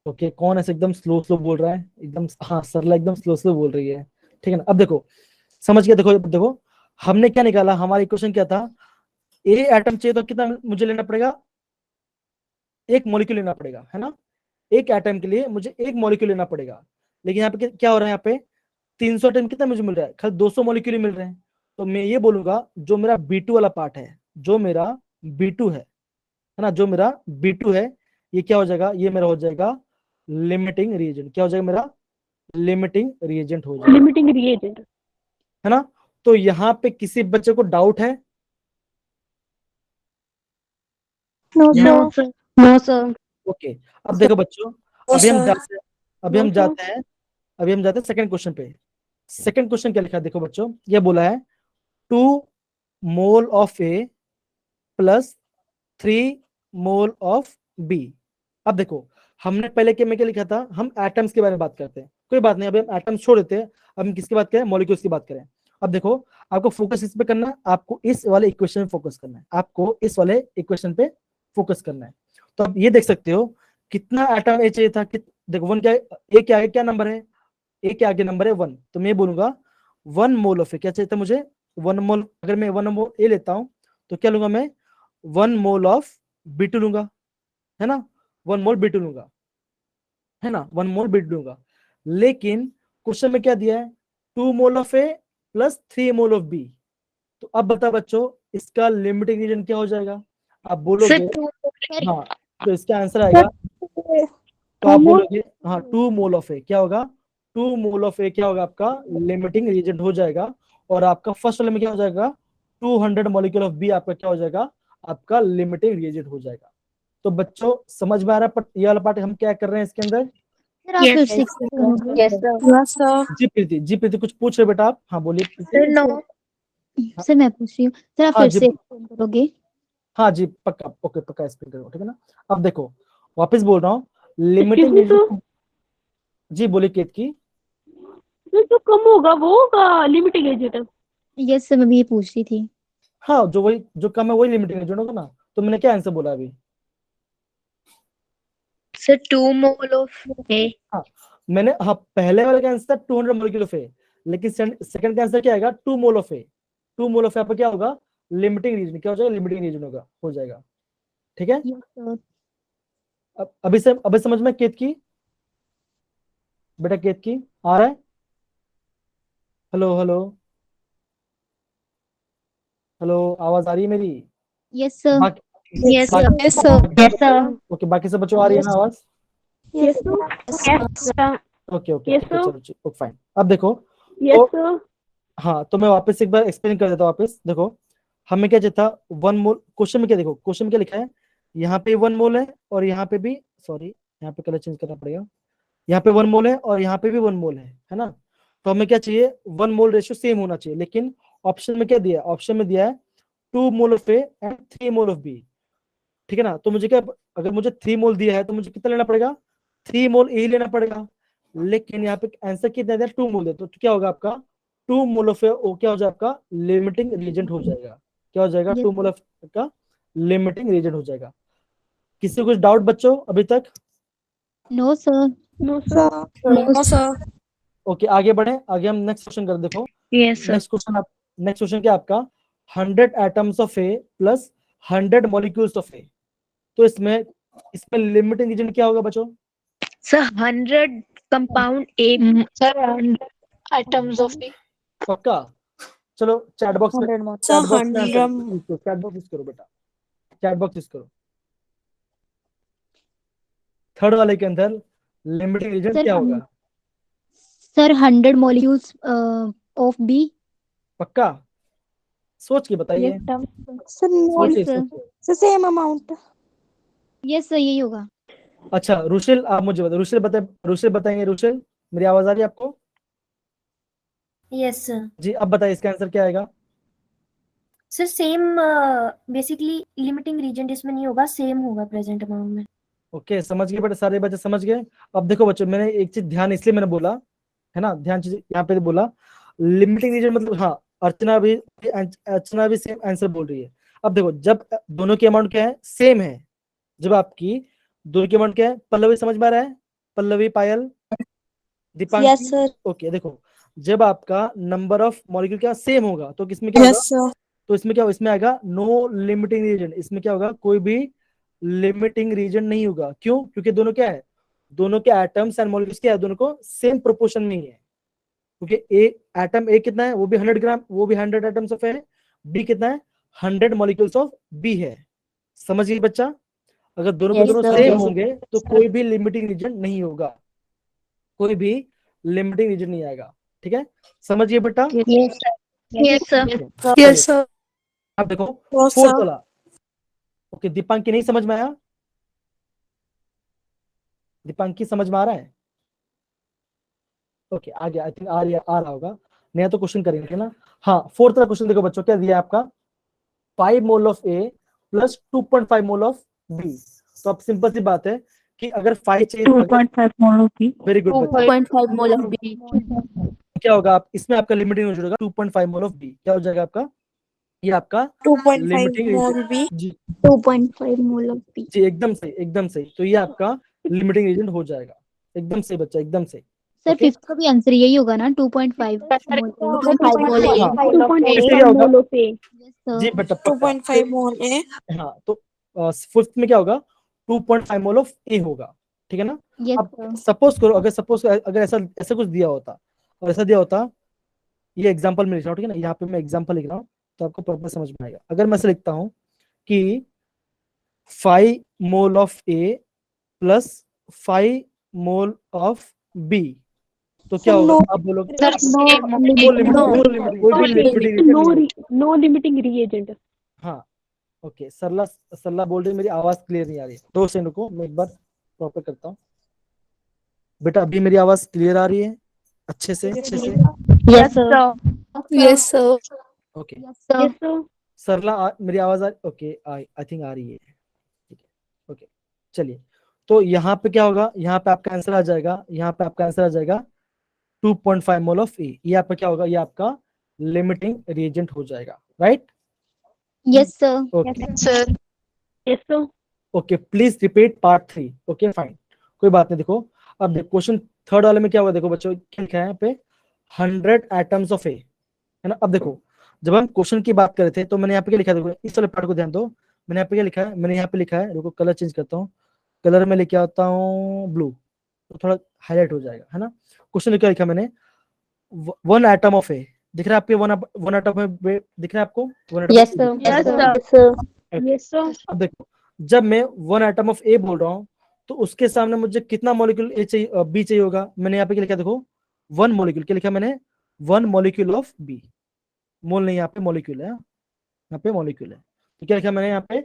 ओके, कौन ऐसे एकदम स्लो स्लो बोल रहा है, एकदम, हाँ सरला एकदम स्लो स्लो बोल रही है, ठीक है ना। अब देखो, समझ गया, देखो देखो, हमने क्या निकाला, हमारा इक्वेशन क्या था, ए एटम चाहिए तो कितना मुझे लेना पड़ेगा, एक मॉलिक्यूल लेना पड़ेगा, है ना, एक एटम के लिए मुझे एक मॉलिक्यूल लेना पड़ेगा। लेकिन यहाँ पे क्या हो रहा है, यहाँ पे 300 एटम कितना मुझे मिल रहा है, खाली 200 मॉलिक्यूल ही मिल रहे हैं। तो मैं ये बोलूंगा जो मेरा B2 वाला पार्ट है, जो मेरा B2 है ना, जो मेरा B2 है, ये क्या हो जाएगा, ये मेरा हो जाएगा लिमिटिंग रिएजेंट, क्या हो जाएगा मेरा, लिमिटिंग रिएजेंट हो जाएगा, Limiting reagent. है ना। तो यहाँ पे किसी बच्चे को डाउट है, No, No, sir. sir. No, sir. Okay. अब देखो बच्चों, अभी हम जाते हैं अभी No, हम sir. जाते हैं अभी हम जाते हैं सेकंड क्वेश्चन पे। सेकंड क्वेश्चन क्या लिखा है, देखो बच्चों, ये बोला है 2 mole of A plus 3 mole of B. अब देखो, हमने पहले के में क्या लिखा था, हम एटम्स के बारे में बात करते हैं, कोई बात नहीं, अभी हम एटम्स छोड़ देते हैं, अब हम किसकी बात करें, मॉलिक्यूल्स की बात करें। अब देखो, आपको फोकस इस पे करना है, आपको इस वाले इक्वेशन पे फोकस करना है, आपको इस वाले इक्वेशन पे फोकस करना है। तो अब ये देख सकते हो कितना एटम ए चाहिए था, देखो वन क्या, ए के आगे क्या नंबर है, ए के आगे नंबर है 1, तो मैं बोलूंगा 1 मोल ऑफ ए, क्या चाहिए था मुझे, 1 मोल। अगर मैं 1 मोल ए लेता हूं तो क्या लूंगा मैं, 1 मोल ऑफ B2 लूंगा, है ना, 1 मोल B2 लूंगा, है ना, 1 मोल B2 लूंगा। लेकिन क्वेश्चन में क्या दिया है, 2 mole of A plus 3 mole of B. तो अब बता बच्चों, इसका लिमिटिंग रीजन क्या हो जाएगा, आप बोलोगे, हाँ, तो इसका आंसर आएगा, तो आप बोलोगे हाँ 2 मोल ऑफ ए क्या होगा, 2 मोल ऑफ ए क्या होगा आपका लिमिटिंग रीजेंट हो जाएगा। और आपका फर्स्ट वाले में क्या हो जाएगा, 200 मॉलिक्यूल ऑफ बी आपका क्या हो जाएगा, आपका लिमिटिंग रिएजेंट हो जाएगा। तो बच्चों समझ में आ रहा है ये वाला पार्ट हम क्या कर रहे हैं इसके अंदर। Sir, आप फिर से Yes, sir. Yes, sir. जी प्रीति कुछ पूछ रहे बेटा आप, हाँ बोलिए प्रीति। Sir, no. सर मैं पूछ रही हूँ, सर आप हाँ फिर जी, से explain करोगे। हाँ जी पक्का, ओके पक्का एक्सप्लेन करो, ठीक है ना। अब देखो वापस बोल रहा हूँ, Excuse limiting me, sir. Reagent, जी बोलिए केत की। जो कम होगा वो होगा लिमिटिंग एजेंट. यस सर, मैं भी ये पूछ रही थी। हाँ जो वही जो कम है वही लिमिटिंग रीजन होगा ना। तो मैंने क्या आंसर बोला अभी, सर 2 मोल ऑफ ए। हाँ मैंने, हाँ पहले वाले का आंसर 200 मॉलिक्यूल ऑफ ए, लेकिन सेकंड का आंसर क्या आएगा, 2 mole of A. 2 mole of ए पर क्या होगा, लिमिटिंग रीजन, क्या हो जाएगा, लिमिटिंग रीजन होगा, हो जाएगा, ठीक है। Yes sir. अब अभी समझ में केत की, बेटा केत की आ रहा है, हेलो हेलो हेलो, आवाज आ रही है मेरी, यस सर। बाकी yes sir. Yes sir. Yes sir. Okay, बाकी सब बच्चों आ रही है ना आवाज, Yes, sir. Yes, sir. Okay okay Yes, ठीक है, sir. चलो फाइन। अब देखो, Yes, sir. हाँ तो मैं वापस एक बार एक्सप्लेन कर देता हूँ वापस। देखो हमें क्या चाहिए था, 1 मोल, क्वेश्चन में क्या, देखो क्वेश्चन में क्या लिखा है, यहाँ पे 1 मोल है और यहाँ पे भी, सॉरी यहाँ पे कलर चेंज करना पड़ेगा, यहाँ पे 1 मोल है और यहाँ पे भी 1 मोल है ना। तो हमें क्या चाहिए, 1 मोल रेशियो सेम होना चाहिए, लेकिन ऑप्शन में क्या दिया है, ऑप्शन में दिया है 2 mole of A and 3 mole of B, ठीक है ना। तो मुझे क्या, अगर मुझे 3 मोल दिया है तो मुझे कितना लेना पड़ेगा, 3 मोल ए लेना पड़ेगा। लेकिन यहाँ पे आंसर कितना दिया, 2 मोल है, तो क्या होगा आपका 2 मोल ऑफ ओ क्या हो जाएगा आपका लिमिटिंग रीजेंट हो जाएगा, क्या हो जाएगा 2 मोल ऑफ का लिमिटिंग रीजन हो जाएगा। किसी को कुछ डाउट बच्चों अभी तक? No sir. No, sir. No sir. Okay आगे बढ़े, आगे हम नेक्स्ट क्वेश्चन कर देखो। Yes sir. नेक्स्ट क्वेश्चन क्या आपका, 100 atoms of A plus 100 molecules of A. तो इसमें लिमिटिंग रीजन क्या होगा बच्चों? Sir 100 compound A sir 100 items of A. पक्का? चलो चैट बॉक्स में, सर चैट बॉक्स में 100 चैट बॉक्स यूज करो बेटा, चैट बॉक्स यूज करो। थर्ड वाले के अंदर लिमिटिंग रीजन सर क्या होगा? Sir 100 molecules of B. पक्का? सोच के बताइए, सर सोचिए सर। सोचिए। Same amount. यस सर यही होगा। अच्छा रुशेल आप मुझे बताओ, रुशेल बताएंगे। रुशेल मेरी आवाज आ रही है आपको? Yes sir. जी अब बताइए इसका आंसर क्या आएगा? Sir same basically limiting reagent इसमें नहीं होगा, सेम होगा प्रेजेंट अमाउंट में। ओके समझ गए बेटा, सारे बच्चे समझ गए। अब देखो बच्चों, मैंने एक चीज ध्यान इसलिए मैंने बोला है ना, ध्यान चीज यहाँ पे बोला लिमिटिंग रीजन मतलब, हाँ अर्चना भी सेम आंसर बोल रही है। अब देखो जब दोनों की अमाउंट क्या है, सेम है, जब आपकी दोनों की अमाउंट क्या है, पल्लवी समझ में आ रहा है? Pallavi, Payal, Deepanki? Yes sir. Okay देखो, जब आपका नंबर ऑफ मॉलिक्यूल क्या सेम होगा तो किसमें क्या होगा? Yes sir. तो इसमें क्या होगा, इसमें आएगा नो लिमिटिंग रीजन। इसमें क्या होगा, कोई भी लिमिटिंग रीजन नहीं होगा। क्यों? क्योंकि दोनों क्या है, दोनों के एटम्स एंड मॉलिक्यूल्स क्या है, दोनों को सेम प्रोपोर्शन में ही है। क्योंकि ए एटम ए कितना है, वो भी 100 ग्राम, वो भी 100 एटम्स ऑफ है। बी कितना है, 100 मॉलिक्यूल्स ऑफ बी है। समझ गए बच्चा? अगर दोनों के Yes, दोनों sir. सेम होंगे तो कोई भी लिमिटिंग रीजन नहीं होगा, कोई भी लिमिटिंग रीजन नहीं आएगा। ठीक है, समझिए बेटा? Yes sir. Yes sir. Yes sir. अब देखो यस फोर्थ सर। वाला। ओके दीपांकी नहीं समझ में आया? दीपांकी समझ में आ रहा है? ओके आगे आई थिंक आ रहा होगा, नया तो क्वेश्चन करेंगे ना। हाँ फोर्थ वाला क्वेश्चन देखो बच्चों, क्या दिया है आपका, 5 mole of A plus 2.5 mole of B. तो अब सिंपल सी बात है कि अगर 5 चाहिए, 2.5 mole of B. Very good बच्चा, 2.5 मोल ऑफ बी। क्या होगा आप इसमें आपका लिमिटिंग हो जाएगा 2.5 मोल ऑफ बी। क्या हो जाएगा आपका, ये आपका 2.5 लिमिटिंग मोल बी। जी 2.5 मोल ऑफ बी। जी एकदम सही, एकदम सही। तो ये आपका लिमिटिंग रीजन हो जाएगा। एकदम सही बच्चा, एकदम सही। सर ओके फिफ्थ का भी आंसर यही होगा ना 2.5 मोल 2.5 मोल ए। इससे क्या होगा यस जी सर। बेटा पक्का। 2.5 मोल ए। हाँ तो फिफ्थ में क्या होगा, 2.5 मोल ऑफ ए होगा। ठीक है ना? यस अब सर। सपोज करो, अगर ऐसा ऐसा कुछ दिया होता, और ऐसा दिया होता, ये एग्जांपल में लिख रहा हूँ, ठीक है ना, यहाँ पे मैं एग्जांपल लिख रहा हूँ तो आपको प्रॉपर समझ में आएगा। अगर मैं ऐसे लिखता हूँ कि 5 mole of A plus 5 mole of B, तो क्या होगा? आप बोलोगे सर कोई भी लिमिटिंग, No limiting reagent. हाँ ओके। सरला बोल रही है मेरी आवाज क्लियर नहीं आ रही है, 2 सेकंड रुको, मैं एक बार प्रॉपर करता हूँ। बेटा अभी मेरी आवाज क्लियर आ रही है अच्छे से? Yes sir. Yes sir. Okay yes sir. Sarla मेरी आवाज ओके आई थिंक आ रही है, ठीक है ओके। चलिए तो यहाँ पे क्या होगा, यहाँ पे आपका आंसर आ जाएगा, यहाँ पे आपका आंसर आ जाएगा 2.5 मोल ऑफ ए। ये आपका क्या होगा, ये आपका लिमिटिंग रिएजेंट हो जाएगा, right? Yes sir. Okay sir. Yes, sir. Okay please repeat part 3। Okay fine, कोई बात नहीं। देखो अब देखो क्वेश्चन थर्ड वाले में क्या हुआ, देखो बच्चों क्या लिखा है यहाँ पे, 100 एटम्स ऑफ ए, है ना? अब देखो जब हम क्वेश्चन की बात कर रहे थे तो मैंने यहाँ पे क्या लिखा है, देखो इस वाले पार्ट को ध्यान दो। मैंने यहाँ पे क्या लिखा है, मैंने यहाँ पे लिखा है, देखो कलर चेंज करता हूँ, कलर में लेके आता हूँ ब्लू, तो थोड़ा हाईलाइट हो जाएगा, है ना? क्वेश्चन में क्या लिखा मैंने, 1 एटम ऑफ ए, दिख रहा है आपके 1 एटम ऑफ ए, दिख रहा है आपको 1 atom? Yes sir. Yes, sir. Yes, sir. अब देखो जब मैं 1 एटम ऑफ ए बोल रहा हूँ तो उसके सामने मुझे कितना मॉलिक्यूल ए चाहिए, बी चाहिए होगा। मैंने यहाँ पे क्या लिखा, देखो 1 मॉलिक्यूल, क्या लिखा मैंने, 1 मॉलिक्यूल ऑफ बी। मोल नहीं, यहाँ पे मॉलिक्यूल है, यहाँ पे मॉलिक्यूल है। तो क्या लिखा मैंने यहाँ पे,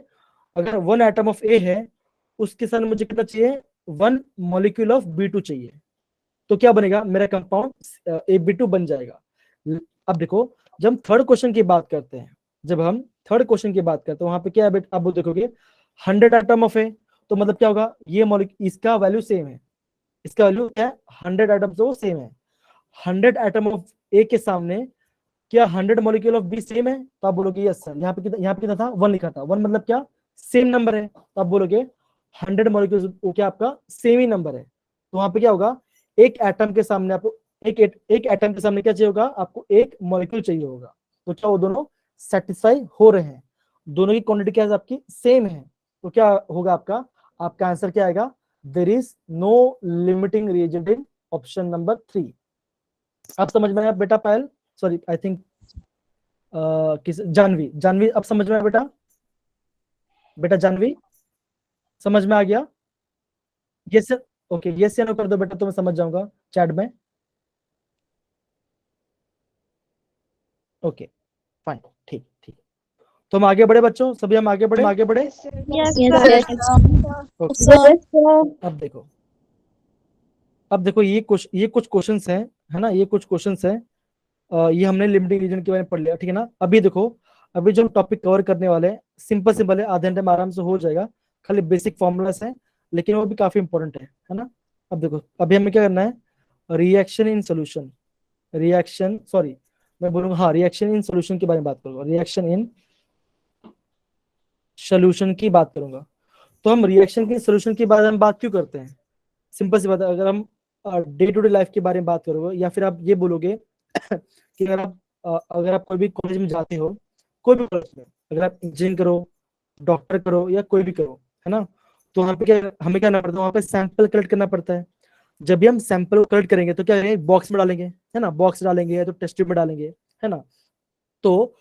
अगर 1 एटम ऑफ ए है उसके सामने मुझे कितना चाहिए, 1 मॉलिक्यूल ऑफ बी2 चाहिए। तो क्या बनेगा, मेरा कंपाउंड AB2 बन जाएगा। अब देखो जब हम थर्ड क्वेश्चन की बात करते हैं, जब हम थर्ड क्वेश्चन की बात करते हैं वहां पे क्या है, आप देखोगे 100 एटम ऑफ ए, तो मतलब क्या होगा, ये मॉलिक्यूल इसका वैल्यू सेम है, इसका वैल्यू क्या है 100 एटम तो सेम है। 100 एटम ऑफ ए के सामने क्या 100 मॉलिक्यूल ऑफ बी सेम है? तो आप बोलोगे यस सर। यहाँ पे कितना था, 1 लिखा था। 1 मतलब क्या, सेम नंबर है, तो आप बोलोगे 100 मॉलिक्यूल्स वो क्या आपका सेम ही नंबर है। तो वहां पे क्या होगा, एक एटम के सामने आपको एक एटम के सामने क्या चाहिए होगा, आपको एक मॉलिक्यूल चाहिए होगा। तो क्या वो दोनों सेटिस्फाई हो रहे हैं, दोनों की क्वांटिटी क्या है आपकी सेम है। तो क्या होगा आपका आंसर क्या आएगा, there is no limiting reagent in option number 3। अब समझ में आया बेटा पायल, सॉरी आई थिंक किस जानवी अब समझ में आया बेटा जानवी समझ में आ गया? यस ओके, यस या नो कर दो बेटा, तो मैं समझ जाऊंगा चैट में। ओके फाइन, ठीक ठीक। तो हम आगे बढ़े बच्चों, सभी हम आगे बढ़े Yes, Yes, sir. Okay. Sir. अब देखो ये कुछ क्वेश्चंस हैं, है ना, ये कुछ क्वेश्चंस हैं। ये हमने लिमिटिंग रीजन के बारे में पढ़ लिया, ठीक है ना। अभी देखो, अभी जो हम टॉपिक कवर करने वाले हैं सिंपल है, आधे घंटे में आराम से हो जाएगा, खाली बेसिक फॉर्मूलास हैं, लेकिन वो भी काफी इंपॉर्टेंट है ना। अब देखो, अभी हमें क्या करना है, reaction in solution, reaction sorry मैं बोलूंगा, हाँ रिएक्शन इन सोल्यूशन के बारे में बात करूंगा, रिएक्शन इन सोल्यूशन की बात करूंगा। तो हम रिएक्शन के सोल्यूशन के बारे में बात क्यों करते हैं, सिंपल सी बात है, अगर हम डे टू डे लाइफ के बारे में बात करोगे, या फिर आप ये बोलोगे कि अगर आप कोई भी कॉलेज में जाते हो, कोई भी कॉलेज में, अगर आप इंजीनियरिंग करो, डॉक्टर करो, या कोई भी करो, है ना, तो वहाँ पे क्या हमें क्या करना पड़ता है, वहाँ पे सैंपल कलेक्ट करना पड़ता है। जब भी हम सैंपल कलेक्ट करेंगे तो क्या करेंगे, बॉक्स में डालेंगे, है ना, बॉक्स डालेंगे या तो टेस्ट ट्यूब में डालेंगे, है ना। तो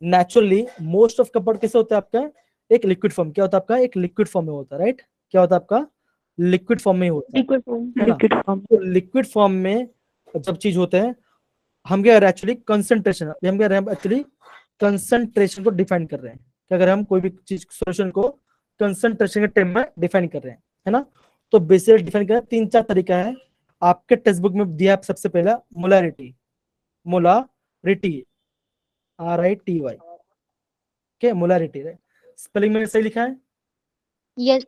नेचुरली मोस्ट ऑफ कपड़ कैसे होता है आपका, एक लिक्विड फॉर्म, क्या होता है आपका, एक लिक्विड फॉर्म में होता है, राइट, क्या होता है आपका, लिक्विड फॉर्म में होता है, ना। तो लिक्विड फॉर्म में जब चीज होते हैं, हम क्या एक्चुअली कंसंट्रेशन, हम क्या एक्चुअली कंसंट्रेशन को डिफाइन कर रहे हैं, क्या कर रहे हैं हम, कोई भी चीज सॉल्यूशन को कंसंट्रेशन के टर्म में डिफाइन कर रहे हैं, है ना। तो बेसिकली डिफाइन करने 3-4 तरीका है, आपके टेक्स्ट बुक में दिया है सबसे पहला molarity, RITY, okay, molarity, spelling मैंने सही लिखा है? yes,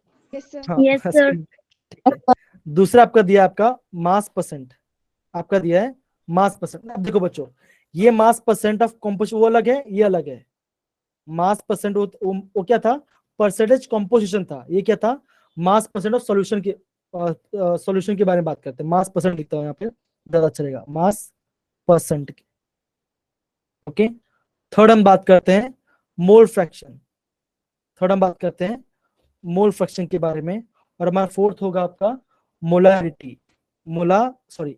हाँ, yes, sir. ठीक है। दूसरा आपका दिया आपका मास परसेंट, आपका दिया है मास परसेंट। अब देखो बच्चों, ये मास परसेंट ऑफ कॉम्पोजिशन वो अलग है, ये अलग है। मास परसेंट वो क्या था, परसेंटेज कॉम्पोजिशन था, ये क्या था, मास परसेंट ऑफ सॉल्यूशन के सॉल्यूशन के बारे में बात करते हैं। मास परसेंट लिखता हूं यहाँ पे, ज्यादा अच्छा रहेगा, मास परसेंट की, ओके। थर्ड हम बात करते हैं मोल फ्रैक्शन, थर्ड हम बात करते हैं मोल फ्रैक्शन के बारे में। और हमारा फोर्थ होगा आपका मोलारिटी, मोलालिटी,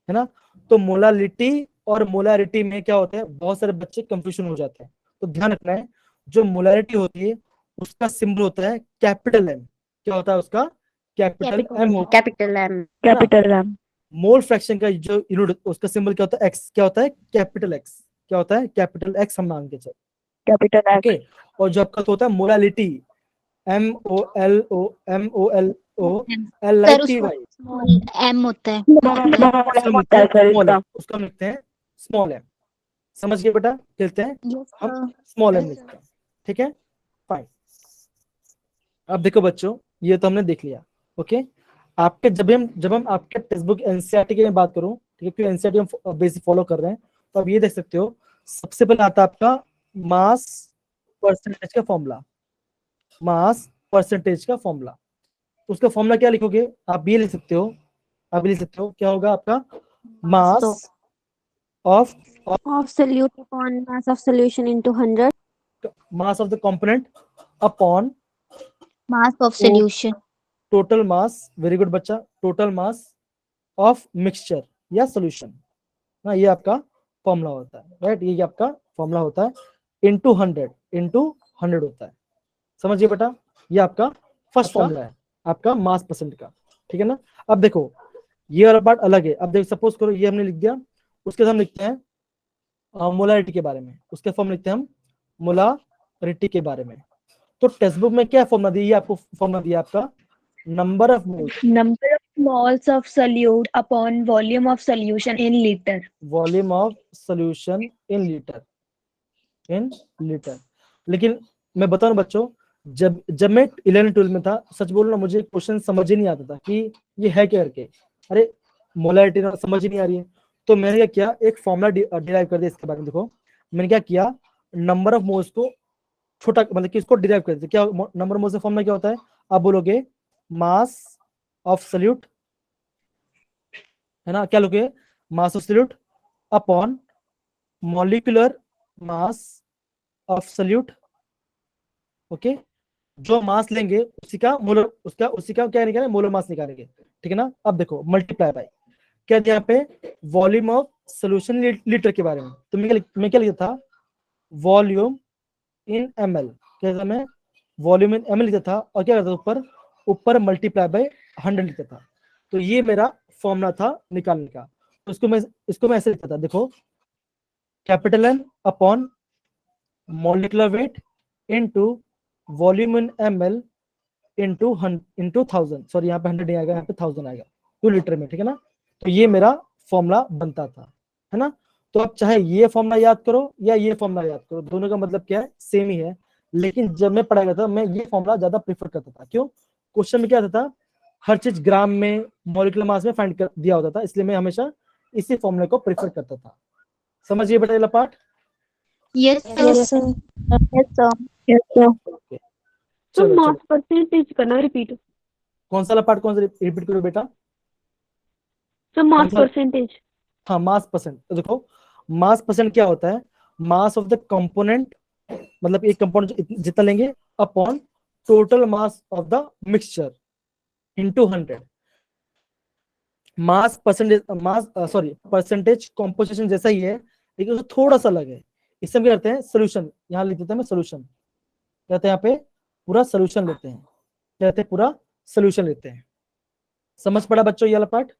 है ना। तो मोलालिटी और मोलारिटी में क्या होता है, बहुत सारे बच्चे कंफ्यूजन हो जाते हैं, तो ध्यान रखना है, जो मोलारिटी होती है उसका सिंबल होता है कैपिटल एम, क्या होता है उसका, कैपिटल एम होता है, Capital M. मोल फ्रैक्शन का जो यूनिट उसका सिंबल क्या होता है, एक्स, क्या होता है कैपिटल एक्स, क्या होता है कैपिटल एक्स, हम मान के चल, Capital X. ओके। और जो आपका होता है मोलालिटी, सर उसका MOLLITY, small m होता है, उसका हम लिखते हैं स्मॉल एम, समझ गए बेटा, कहते हैं yes, हम sir. स्मॉल एम लिखते हैं, ठीक है, फाइन। अब देखो बच्चों, ये तो हमने देख लिया, ओके। आपके जब हम आपके टेक्स्ट बुक एनसीईआरटी की मैं बात करूं, ठीक है, क्योंकि एनसीईआरटी हम बेसिक फॉलो कर रहे हैं, तो आप ये देख सकते हो, सबसे पहले आता है आपका मास परसेंटेज का फॉर्मूला, मास परसेंटेज का फॉर्मूला। तो उसका फॉर्मूला क्या लिखोगे, आप ये लिख सकते हो, क्या होगा आपका, mass of Of solute upon mass of solution into 100. Mass of the component upon Mass of solution. Total mass, very good बच्चा, टोटल मास ऑफ मिक्सचर या सॉल्यूशन ना, ये आपका फॉर्मूला होता है, राइट, ये आपका फॉर्मूला होता है, इनटू 100 होता है, समझिए बेटा, ये आपका फर्स्ट फॉर्मूला है आपका मास परसेंट का, ठीक है ना। अब देखो ये वाला पार्ट अलग है, अब देखो सपोज करो ये हमने लिख दिया, उसके बाद हम लिखते हैं मोलारिटी के बारे में, उसके फॉर्म लिखते हैं हम मोलारिटी के बारे में। तो टेक्स्ट बुक में क्या फॉर्मूला दिया, आपको फॉर्मूला दिया आपका number of moles, Number of moles of solute upon volume of solution in liter. Volume of solution in litre. लेकिन मैं बताऊं बच्चों, जब मैं 11-12 में था, सच बोलूं ना, मुझे क्वेश्चन समझ ही नहीं आता था कि ये है क्या करके, अरे मोलारिटी ना समझ ही नहीं आ रही है। तो मैंने क्या किया, एक फॉर्मूला डिराइव कर दिया इसके बारे में। देखो मैंने क्या किया, नंबर ऑफ मोल्स को छोटा मतलब कि इसको डिराइव करते हैं। क्या नंबर मोल से फॉर्मूला क्या होता है? आप बोलोगे मास ऑफ सल्यूट, है ना, क्या लोगे? Mass of solute upon molecular mass of solute. Okay, जो मास लेंगे उसी का मोलर, उसी का क्या निकालेंगे? मोलर मास निकालेंगे, ठीक है ना। अब देखो मल्टीप्लाई बाय क्या दिया यहाँ पे? वॉल्यूम ऑफ सोल्यूशन लीटर के बारे में। तो मैं क्या लिखा था? वॉल्यूम इन ml, क्या था? मैं वॉल्यूम इन ml लिखा था और क्या करता था? ऊपर मल्टीप्लाई बाय 100 लिखा था। तो ये मेरा फॉर्मूला था निकालने का। तो इसको मैं ऐसे लिखता था, देखो, capital N upon molecular weight into volume इन ml इनटू 1000, सॉरी यहाँ पे 100 नहीं आएगा, यहाँ पे 1000 आएगा 2 लीटर में, ठीक है ना। तो ये मेरा फॉर्मूला बनता था, है ना। तो आप चाहे ये फॉर्मूला याद करो या ये फॉर्मूला याद करो, दोनों का मतलब क्या है? सेम ही है। लेकिन जब मैं पढ़ाया था मैं ये फॉर्मूला ज्यादा प्रेफर करता था। क्यों? क्वेश्चन में क्या आता था? हर चीज ग्राम में, मॉलिक्यूलर मास में फाइंड कर दिया होता था, इसलिए मैं हमेशा इसी फॉर्मूले को प्रेफर करता था। समझिए बेटा ये part. Yes sir. Yes, sir. Yes, sir. Yes, sir. Okay, तो चलो मास चलो, परसेंटेज करना रिपीट। कौन सा पार्ट, कौन सा रिपीट करो बेटा? सर मास कौन सा? परसेंटेज। हाँ, मास परसेंट। तो देखो मास परसेंट क्या होता है? मास ऑफ द कंपोनेंट, मतलब एक कंपोनेंट जितना लेंगे upon total mass of the mixture into 100। Mass percentage, mass sorry percentage composition जैसा ही है, लेकिन उससे थोड़ा सा अलग है। इससे हम क्या करते हैं? सोल्यूशन यहाँ लिख देते हैं, सोल्यूशन कहते हैं, यहाँ पे पूरा सोल्यूशन लेते हैं, कहते हैं पूरा सोल्यूशन लेते हैं। समझ पड़ा बच्चों ये वाला part?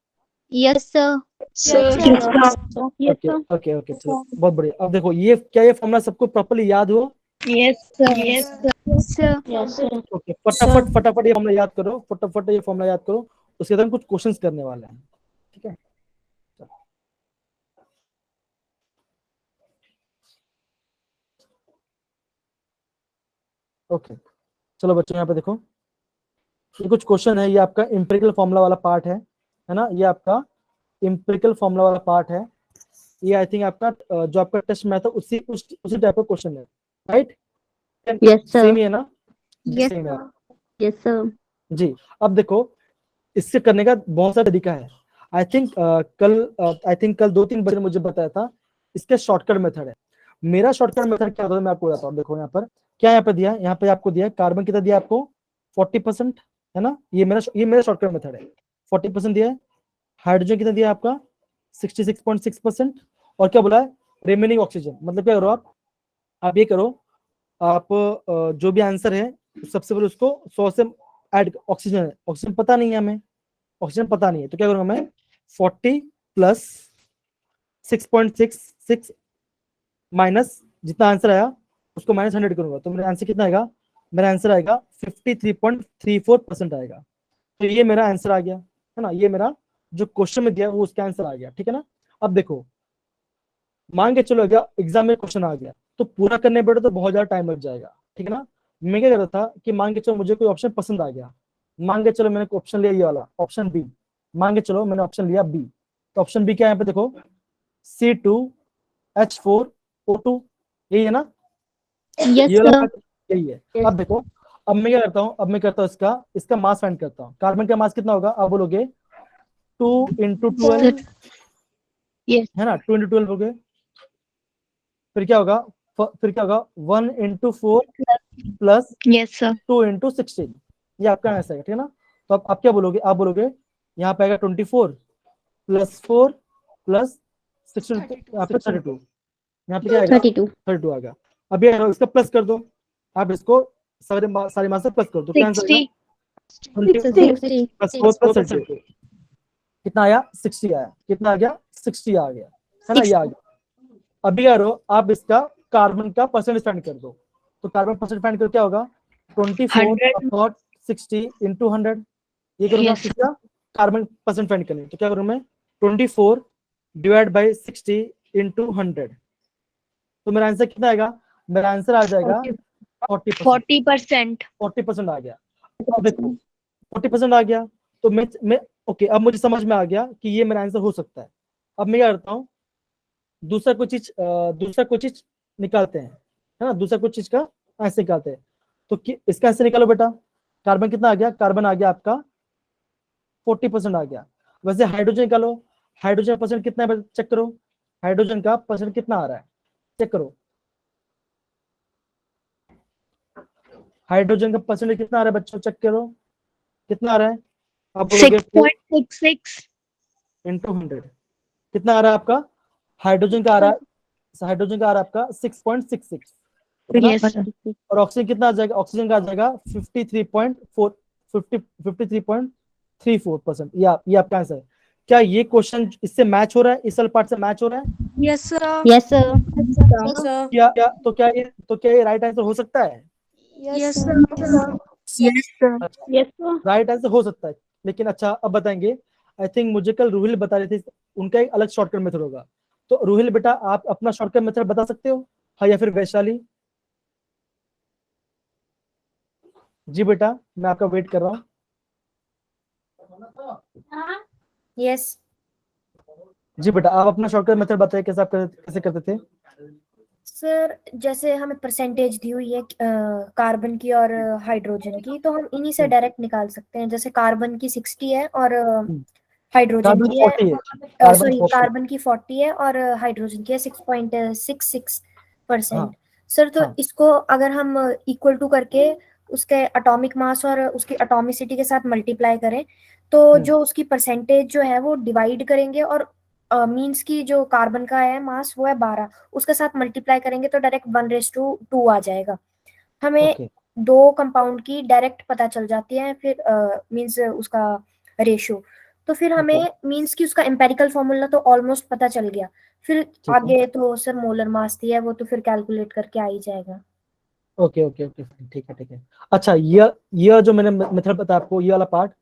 Yes sir. Yes, sir. Yes okay sir. Okay okay, चलो बहुत बढ़िया। अब देखो ये क्या, ये फॉर्मूला सबको प्रॉपर्ली याद हो? Yes, sir. Yes, sir. Yes sir. Yes, sir. Okay, फटाफट ये फॉर्मूला याद करो, फटाफट ये फॉर्मूला याद करो, उसके बाद हम कुछ क्वेश्चंस करने वाले हैं, ठीक है। ओके, चलो बच्चों यहाँ पे देखो, ये कुछ क्वेश्चन है, ये आपका इंपेरिकल फॉर्मूला वाला पार्ट है ना। ये आपका इंपेरिकल फॉर्मूला वाला पार्ट है। ये आई थिंक आपका जो आपका टेस्ट में था उसी टाइप का क्वेश्चन है, राइट? यस सेम ही है ना? यस सेम है यस सर। जी। अब देखो इससे करने का बहुत सारा तरीका है। आई थिंक कल 2-3 बजे मुझे बताया था इसका शॉर्टकट मेथड है। मेरा शॉर्टकट मेथड क्या होता है मैं आपको बताता हूँ। देखो यहाँ पर क्या यहाँ पे दिया है, यहाँ पे आपको दिया है कार्बन कितना दिया आपको? 40%, है ना। ये मेरा शॉर्टकट मेथड है। 40% दिया है। हाइड्रोजन कितना दिया है आपका? 66.6%। और क्या बोला है? Remaining oxygen. मतलब क्या करो आप ये करो, आप जो भी आंसर है सबसे पहले उसको 100 से ऐड। ऑक्सीजन है, ऑक्सीजन पता नहीं है हमें, ऑक्सीजन पता नहीं है, तो क्या करूंगा मैं? 40 प्लस 6.66 माइनस जितना आंसर आया उसको माइनस 100 करूंगा, तो मेरा आंसर कितना आएगा? मेरा आंसर आएगा 53.34% आएगा। तो ये मेरा आंसर आ गया, है ना। ये मेरा जो क्वेश्चन में दिया वो उसका आंसर आ गया, ठीक है ना। अब देखो मान के चलो गया एग्जाम में क्वेश्चन आ गया, तो पूरा करने बैठो तो बहुत ज्यादा टाइम लग जाएगा, ठीक है ना। मैं क्या कर रहा था कि मान के चलो मुझे कोई ऑप्शन पसंद आ गया, मान के चलो मैंने ऑप्शन लिया ये वाला ऑप्शन बी, मान के चलो मैंने ऑप्शन लिया बी, तो ऑप्शन बी क्या है यहाँ पे देखो? C2H4O2, यही है ना? यस ये वाला सर। part यही है। अब देखो, अब मैं क्या करता हूँ, अब मैं करता हूँ इसका मास फाइंड करता हूँ। कार्बन का मास कितना होगा? आप बोलोगे 2 × 12, यस है ना, 2 × 12 हो गए। फिर क्या होगा? 1 × 4 प्लस यस सर। 2 × 16, ये आपका आंसर है, ठीक है ना। तो आप क्या बोलोगे? आप बोलोगे यहाँ पे आएगा 24 प्लस 4 प्लस 16, यहाँ पे 32, यहाँ पे क्या आएगा? 32 आ गया। अब ये इसका प्लस कर दो, आप इसको सारे मास से प्लस कर दो, क्या आंसर आएगा? 60 प्लस 4 प्लस 32, कितना आया? 60 आया। कितना आ गया? 60 आ गया, है ना, ये आ गया। अभी क्या करो, आप इसका कार्बन का परसेंटेज फाइंड कर दो, तो कार्बन परसेंट फाइंड कर क्या होगा? 24 अपॉन 60 × 100, ये करूंगा। Yes. किसका? कार्बन परसेंट फाइंड करने, तो क्या करूं मैं? 24 डिवाइड बाई 60 × 100, तो मेरा आंसर कितना आएगा? मेरा आंसर आ जाएगा 40%। 40% आ गया। अब देखो 40% आ गया, तो मैं ओके, अब मुझे समझ में आ गया कि ये मेरा आंसर हो सकता है। अब मैं क्या करता हूँ, दूसरा कोई चीज निकालते हैं, है ना। दूसरा कुछ चीज का ऐसे निकालते हैं। तो इसका ऐसे निकालो बेटा, कार्बन कितना आ गया, कार्बन आ गया आपका 40% आ गया। वैसे हाइड्रोजन निकालो, हाइड्रोजन परसेंट कितना है चेक करो, हाइड्रोजन का परसेंट कितना आ रहा है चेक करो, हाइड्रोजन का परसेंट कितना आ रहा है बच्चों, चेक करो कितना आ रहा है। आप बोलोगे 6.66 into 100 कितना आ रहा है आपका, हाइड्रोजन का आ रहा है, हाइड्रोजन का आ रहा है आपका 6.66 कितना, Yes. और ऑक्सीजन कितना आ जाएगा, ऑक्सीजन का आ जाएगा 53.34%। ये आपका आंसर है। क्या ये क्वेश्चन इससे मैच हो रहा है, इस वाले पार्ट से मैच हो रहा है? Yes, sir. Yes, sir. Yes, sir. क्या ये राइट आंसर हो सकता है? Yes, sir. Yes, sir. Yes, sir. Right answer हो सकता है, लेकिन अच्छा अब बताएंगे। आई थिंक मुझे कल रूहिल बता रहे थे उनका एक अलग शॉर्टकट मेथड होगा, तो रूहिल बेटा आप अपना शॉर्टकट मेथड बता सकते हो, हाँ या फिर वैशाली? जी बेटा मैं आपका वेट कर रहा हूँ। यस जी बेटा आप अपना शॉर्टकट मेथड बताइए, कैसे आप कैसे करते थे? सर, जैसे हमें परसेंटेज दी हुई है कार्बन की और हाइड्रोजन की, तो हम इन्हीं से डायरेक्ट निकाल सकते हैं। जैसे कार्बन की 60 है और हाइड्रोजन कार्बन की है 40 है, सॉरी कार्बन की 40 है और हाइड्रोजन की है 6.66%। हाँ, सर तो हाँ। इसको अगर हम इक्वल टू करके उसके एटॉमिक मास और उसकी एटॉमिसिटी के साथ मल्टीप्लाई करें, तो जो उसकी परसेंटेज जो है वो डिवाइड करेंगे, और मींस की जो कार्बन का है मास वो है 12, उसके साथ मल्टीप्लाई करेंगे तो डायरेक्ट 1:2 आ जाएगा। हमें ओके दो कंपाउंड की डायरेक्ट पता चल जाती है, फिर मींस उसका रेशियो, तो फिर हमें मींस की उसका एम्पेरिकल फॉर्मूला तो ऑलमोस्ट पता चल गया। फिर ठीक है। आगे तो सर मोलर मास दी है, वो तो फिर कैलकुलेट करके आ ही जाएगा। ओके ओके ओके ठीक है। अच्छा ये जो मैंने मेथड बताया आपको, ये वाला पार्ट,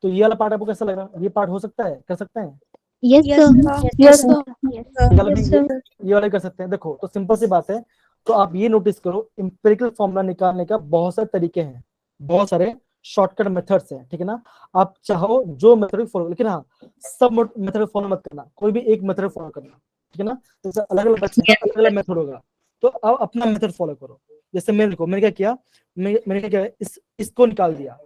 तो ये वाला पार्ट आपको कैसा लग रहा है? ये पार्ट हो सकता है, कर सकते हैं? Yes, Yes, sir. sir. Yes, sir. ये वाला भी Yes, sir. ये वाला भी कर सकते हैं। देखो तो सिंपल सी बात है, तो आप ये नोटिस करो, एम्पिरिकल फॉर्मूला निकालने का बहुत सारे तरीके हैं, बहुत सारे शॉर्टकट मेथड्स हैं, ठीक है ना। आप चाहो जो मेथड फॉलो, लेकिन हाँ सब मेथड फॉलो मत करना, कोई भी एक मेथड फॉलो करना, ठीक है ना। जैसे अलग अलग बच्चे का अलग अलग मेथड होगा, तो आप अपना मेथड फॉलो करो। जैसे मैंने देखो मैंने क्या किया, मैंने क्या किया, इसको निकाल दिया,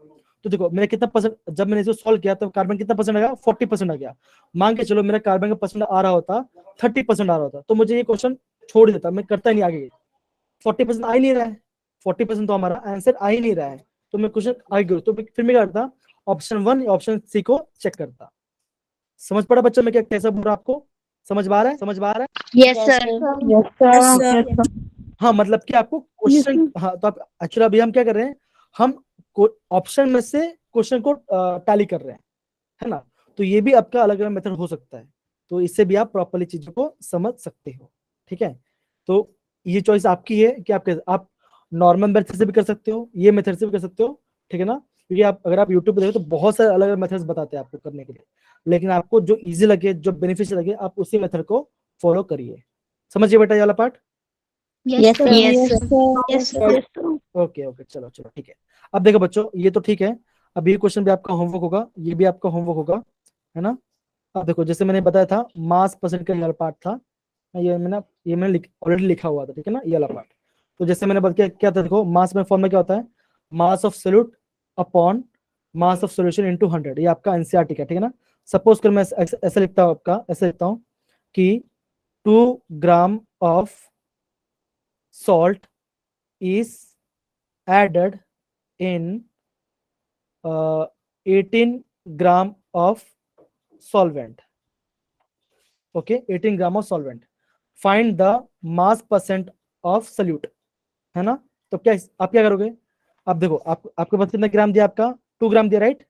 तो देखो मेरा कितना परसेंट, जब मैंने इसको सॉल्व किया तो कार्बन कितना परसेंट आ गया, 40% आ गया। मान के चलो मेरा कार्बन का परसेंट आ रहा होता 30% आ रहा होता, तो मुझे ये क्वेश्चन छोड़ देता, मैं करता ही नहीं आगे। 40% आ ही नहीं रहा है, 40% तो हमारा आंसर आ ही नहीं रहा है, तो मैं क्वेश्चन आगे, तो फिर मैं करता ऑप्शन 1 या ऑप्शन सी को चेक करता। समझ पड़ा बच्चों में क्या कैसा बोल रहा आपको, समझ में आ रहा है? Yes, sir. Yes, sir. हाँ मतलब कि आपको क्वेश्चन, हाँ तो आप एक्चुअली अभी हम क्या कर रहे हैं, हम ऑप्शन में से क्वेश्चन को टैली कर रहे हैं, है ना। तो ये भी आपका अलग अलग मेथड हो सकता है, तो इससे भी आप प्रॉपर्ली चीजों को समझ सकते हो, ठीक है। तो ये चॉइस आपकी है कि आप नॉर्मल मेथड से भी कर सकते हो, ये मेथड से भी कर सकते हो, ठीक है ना। क्योंकि आप अगर आप यूट्यूब पे देखो तो बहुत सारे अलग अलग मेथड्स बताते हैं आपको करने के लिए, लेकिन आपको जो इजी लगे, जो बेनिफिशियल लगे, आप उसी मेथड को फॉलो करिए। समझिए बेटा ये वाला part? Yes, sir. Yes, sir. Yes, sir. Yes, sir. Okay चलो ठीक है। अब देखो बच्चों ये तो ठीक है, अब ये क्वेश्चन भी आपका होमवर्क होगा, ये भी आपका होमवर्क होगा, है ना। अब देखो जैसे मैंने बताया था मास परसेंट का ये वाला पार्ट था, ये मैंने ऑलरेडी लिखा हुआ था, ठीक है ना, ये वाला पार्ट। तो जैसे मैंने बताया क्या था, देखो मास में फॉर्मूला क्या होता है, mass of solute upon mass of solution into 100, ये आपका एनसीईआरटी का, ठीक है ना। सपोज कर मैं ऐसे लिखता हूँ, आपका ऐसे लिखता हूँ कि 2 gram of salt is added in 18 gram of solvent. Okay, 18 gram of solvent. Find the mass percent of solute, है ना। तो क्या आप क्या करोगे, आप देखो आपके पास कितना ग्राम दिया, आपका 2 ग्राम दिया, राइट।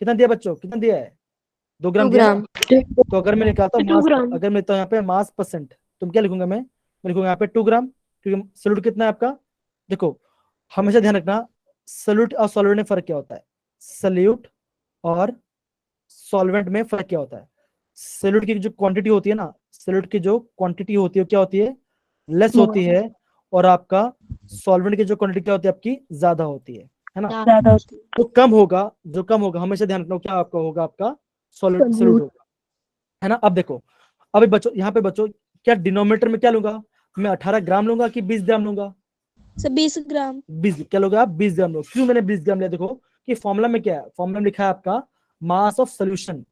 कितना दिया बच्चों, कितना दिया है, 2 ग्राम दिया ना? तो अगर मैं निकालता हूँ 2 ग्राम। अगर मैं तो यहाँ पे मास परसेंट, तो क्या लिखूंगा मैं लिखूंगा यहाँ पे 2 ग्राम, क्योंकि सोल्यूट कितना है आपका। देखो हमेशा ध्यान रखना सोल्यूट और सॉल्वेंट में फर्क क्या होता है, सोल्यूट और सॉल्वेंट में फर्क क्या होता है। सोल्यूट की जो क्वांटिटी होती है ना, सोल्यूट की जो क्वांटिटी होती है क्या होती है, लेस होती है, और आपका सॉल्वेंट की जो क्वांटिटी क्या होती है आपकी, ज्यादा होती है ना। तो कम होगा, जो कम होगा हमेशा ध्यान रखना क्या आपका होगा, आपका सोल्यूट होगा, है ना। अब देखो अभी बच्चों यहाँ पे बच्चों क्या डिनोमिनेटर में क्या लूंगा मैं, 18 ग्राम लूंगा कि 20 ग्राम लूंगा, सर 20 ग्राम। 20 क्या लोगे आप? 20 ग्राम लो। क्यों मैंने 20 ग्राम लिया? देखो कि फॉर्मूला में क्या है, फॉर्मूला में लिखा है आपका मास ऑफ सोल्यूशन।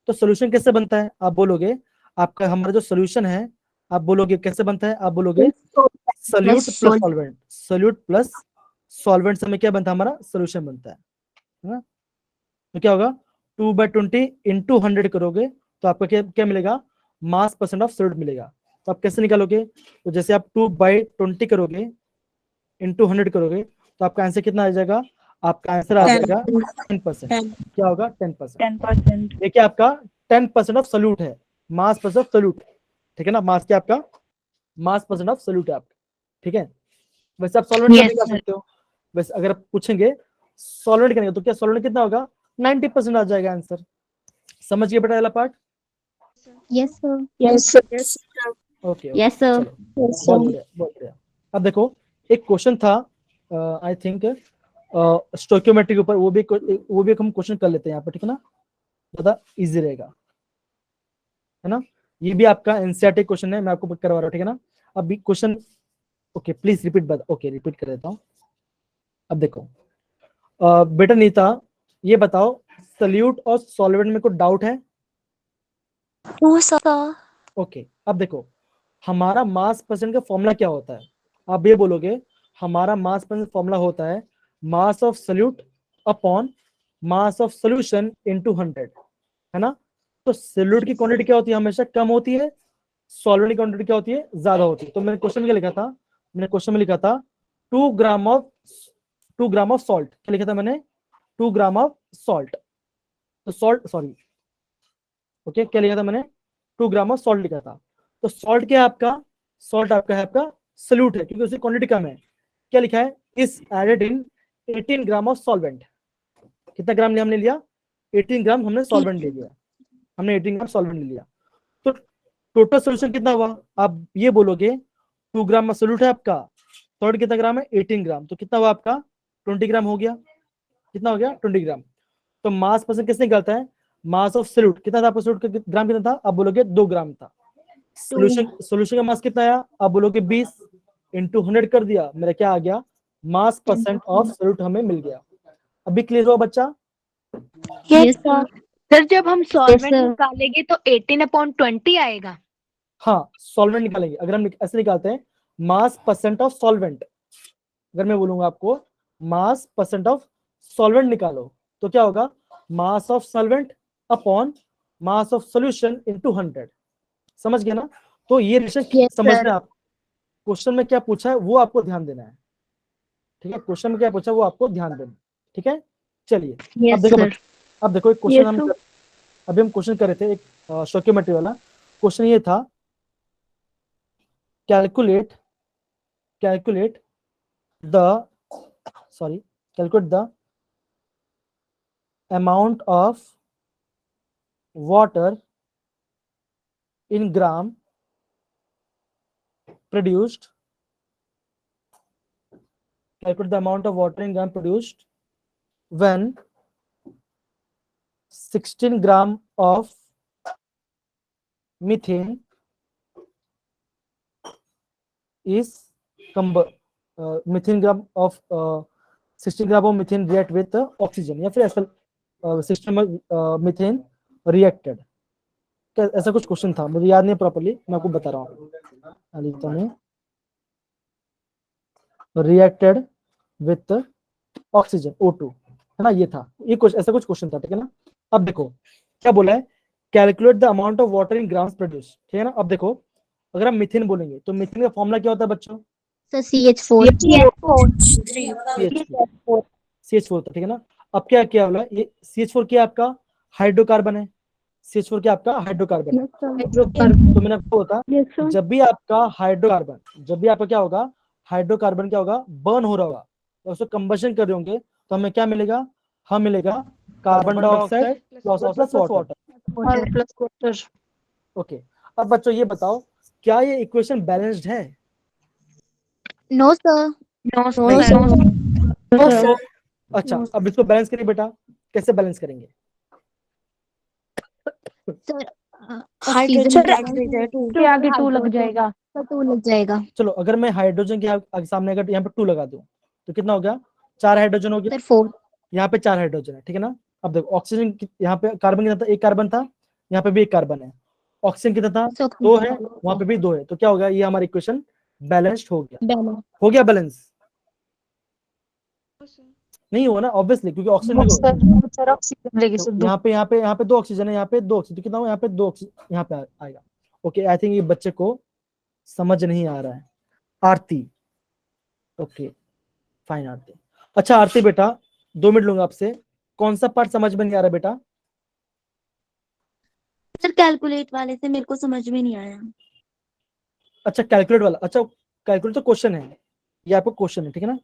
तो सोल्यूशन कैसे बनता है आप बोलोगे? आपका हमारा जो सोल्यूशन है, आप बोलोगे कैसे बनता है? आप बोलोगे solute plus solvent. Solute plus solvent से हमें क्या बनता है? हमारा सोल्यूशन बनता है ना? तो क्या होगा? 2/20 इंटू 100 करोगे तो आपका क्या मिलेगा? मास परसेंट ऑफ सोल्यूट मिलेगा। तो आप कैसे निकालोगे? तो जैसे आप 2/20 करोगे इंटू 100 करोगे तो आपका आंसर कितना आ जाएगा? आपका आंसर आ जाएगा 10%। क्या होगा? 10%। 10%। देखिए आपका 10% ऑफ सोल्यूट है, मास परसेंट ऑफ सोल्यूट, ठीक है ना? मास क्या आपका? मास परसेंट ऑफ सोल्यूट है आपका, ठीक है? वैसे आप सॉल्वेंट का भी कर सकते हो। वैसे अगर आप पूछेंगे सॉल्वेंट करेंगे तो क्या सॉल्वेंट कितना होगा? 90% आ जाएगा आंसर। समझ गए बेटा वाला part? Yes sir. Yes sir. Okay Yes, sir. बहुत बढ़िया बहुत बढ़िया। अब देखो एक क्वेश्चन था आई थिंक स्टोइकियोमेट्री के ऊपर, वो भी हम क्वेश्चन कर लेते हैं यहाँ पर, ठीक है ना? ज्यादा इजी रहेगा, है ना? ये भी आपका एनसीईआरटी क्वेश्चन है, मैं आपको करवा रहा हूँ, ठीक है ना? अब question okay please repeat okay repeat कर देता हूँ। अब देखो बेटा नीता ये बताओ सल्यूट और सॉल्वेंट में कोई डाउट है? No sir. ओके अब देखो हमारा मास परसेंट का फॉर्मूला क्या होता है? आप ये बोलोगे हमारा मास परसेंट फॉर्मूला होता है mass of solute upon mass of solution into 100, है ना? तो सल्यूट की क्वांटिटी क्या होती है? हमेशा कम होती है। सॉल्वेंट की क्वांटिटी क्या होती है? ज्यादा होती है। तो मैंने क्वेश्चन में क्या लिखा था? मैंने क्वेश्चन में लिखा था 2 ग्राम ऑफ सॉल्ट। क्या लिखा था मैंने? 2 ग्राम ऑफ सॉल्ट। तो सॉल्ट सॉरी ओके क्या लिखा था मैंने? 2 ग्राम ऑफ सॉल्ट लिखा था। तो सॉल्ट क्या है आपका? सॉल्ट आपका है आपका सल्यूट है, क्योंकि उसकी क्वांटिटी कम है। क्या लिखा है? Is added in 18 gram of solvent. कितना ग्राम लिया हमने? लिया 18 ग्राम हमने सॉल्वेंट ले लिया। हमने 18 ग्राम सॉल्वेंट ले लिया। तो टोटल सोल्यूशन कितना हुआ? आप ये बोलोगे 2 ग्राम में सोल्यूट है आपका, सॉल्ट कितना ग्राम है? 18 ग्राम। तो कितना हुआ आपका? 20 ग्राम हो गया। कितना हो गया? 20 ग्राम। तो मास परसेंट किसने निकालता है? Mass of solute. कितना था आपका सोल्यूट का ग्राम? कितना था? आप बोलोगे 2 ग्राम था। सोल्यूशन का मास कितना आया? आप बोलोगे 20 इंटू 100 कर दिया, मेरा क्या आ गया? मास परसेंट ऑफ सोल्यूट हमें मिल गया। अभी क्लियर हुआ बच्चा? Yes sir. सर जब हम सॉल्वेंट sir. निकालेंगे तो 18/20 आएगा। हाँ सॉल्वेंट निकालेंगे। अगर हम ऐसे निकालते हैं मास परसेंट ऑफ सॉल्वेंट, अगर मैं बोलूंगा आपको मास परसेंट ऑफ सॉल्वेंट निकालो तो क्या होगा? Mass of solvent upon mass of solution into 100। समझ गए ना? तो ये रिलेशन Yes, समझना sir. है आप। क्वेश्चन में क्या पूछा है वो आपको ध्यान देना है, ठीक है? क्वेश्चन में क्या पूछा है वो आपको ध्यान देना, ठीक है? चलिए Yes, अब देखो sir. अब देखो एक क्वेश्चन अभी हम क्वेश्चन कर रहे थे, एक स्टोइकियोमेट्री वाला क्वेश्चन ये था, calculate the amount of water in gram produced. Calculate the amount of water in gram produced when 16 gram of methane is methane gram of 16 gram of methane react with oxygen, या फिर ऐसा 16 methane reacted। ऐसा कुछ क्वेश्चन था, मुझे याद नहीं प्रॉपर्ली, मैं आपको बता रहा हूँ। रिएक्टेड विथ ऑक्सीजन O2, है ना? ये था, ये कुछ ऐसा कुछ क्वेश्चन था, ठीक है ना? अब देखो क्या बोला है, calculate the amount of water in grams produce, ठीक है ना? अब देखो अगर हम मीथेन बोलेंगे तो मीथेन का फॉर्मूला क्या होता है बच्चों? Sir, CH4. CH4 था, ठीक है ना? अब क्या क्या बोला? ये CH4 क्या आपका? हाइड्रोकार्बन है। CH4 क्या आपका? हाइड्रोकार्बन है। तो मैंने आपको होता जब भी आपका क्या होगा? हाइड्रोकार्बन क्या होगा? बर्न हो रहा होगा, तो उसको कंबशन कर रहे होंगे तो हमें क्या मिलेगा? हमें मिलेगा carbon dioxide plus water. Okay अब बच्चों ये बताओ क्या ये इक्वेशन बैलेंस्ड है? No, sir. अच्छा अब इसको बैलेंस करिए बेटा, कैसे बैलेंस करेंगे? Sir, ऑक्सीजन के आगे 2 लग जाएगा। का 2 लग जाएगा। चलो अगर मैं हाइड्रोजन के आगे सामने अगर यहाँ पे 2 लगा दूं तो कितना हो गया? 4 हाइड्रोजन हो गया। सर 4। यहाँ पे 4 हाइड्रोजन है, ठीक है ना। अब देखो ऑक्सीजन यहाँ पे कार्बन कितना था? 1 कार्बन था, यहाँ पे भी 1 कार्बन है। ऑक्सीजन कितना था? 2 है, वहां पे भी 2 है। तो क्या हो गया? ये हमारा इक्वेशन बैलेंस्ड हो गया। हो गया बैलेंस? नहीं हुआ ना ऑब्वियसली, क्योंकि ऑक्सीजन देखो यहाँ पे 2 ऑक्सीजन है, यहाँ पे 2 ऑक्सीजन, तो कितना हुआ? यहाँ पे 2 ऑक्सीजन यहाँ पे आएगा। ओके, आई थिंक ये बच्चे को समझ नहीं आ रहा है। आरती, ओके फाइन आरती। अच्छा आरती बेटा 2 मिनट लूंगा आपसे। कौन सा पार्ट समझ में नहीं आ रहा बेटा? सर कैलकुलेट वाले से मेरे को समझ में नहीं आया। अच्छा कैलकुलेट वाला, अच्छा कैलकुलेट तो क्वेश्चन है, ये आपका क्वेश्चन है, ठीक है ना,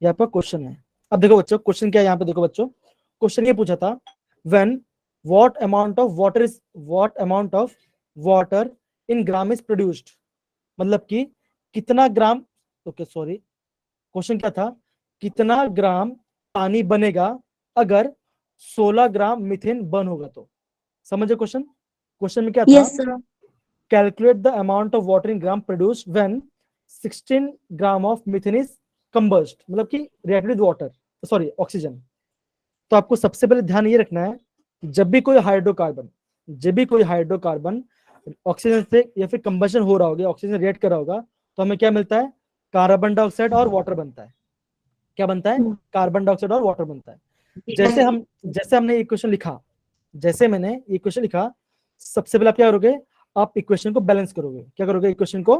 ये आपका क्वेश्चन है। अब देखो बच्चों क्वेश्चन क्या है यहाँ पे, देखो बच्चों क्वेश्चन ये पूछा था when what amount of water in gram is produced, मतलब कि कितना ग्राम, ओके सॉरी क्वेश्चन क्या था, कितना ग्राम पानी बनेगा अगर 16 ग्राम मीथेन बर्न होगा तो। समझे क्वेश्चन? क्वेश्चन में क्या था? Yes sir. Calculate the amount of water in gram produced when 16 gram of methane is combusted, मतलब कि reacted with water, sorry oxygen. तो आपको सबसे पहले ध्यान ये रखना है, जब भी कोई हाइड्रोकार्बन ऑक्सीजन से या फिर कंबशन हो रहा होगा, ऑक्सीजन रिएक्ट कर रहा होगा, तो हमें क्या मिलता है? कार्बन डाइऑक्साइड और वाटर बनता है। क्या बनता है? कार्बन डाइऑक्साइड और वाटर बनता है। जैसे हमने इक्वेशन लिखा, जैसे मैंने इक्वेशन लिखा, सबसे पहले आप क्या करोगे? आप इक्वेशन को बैलेंस करोगे। क्या करोगे? इक्वेशन को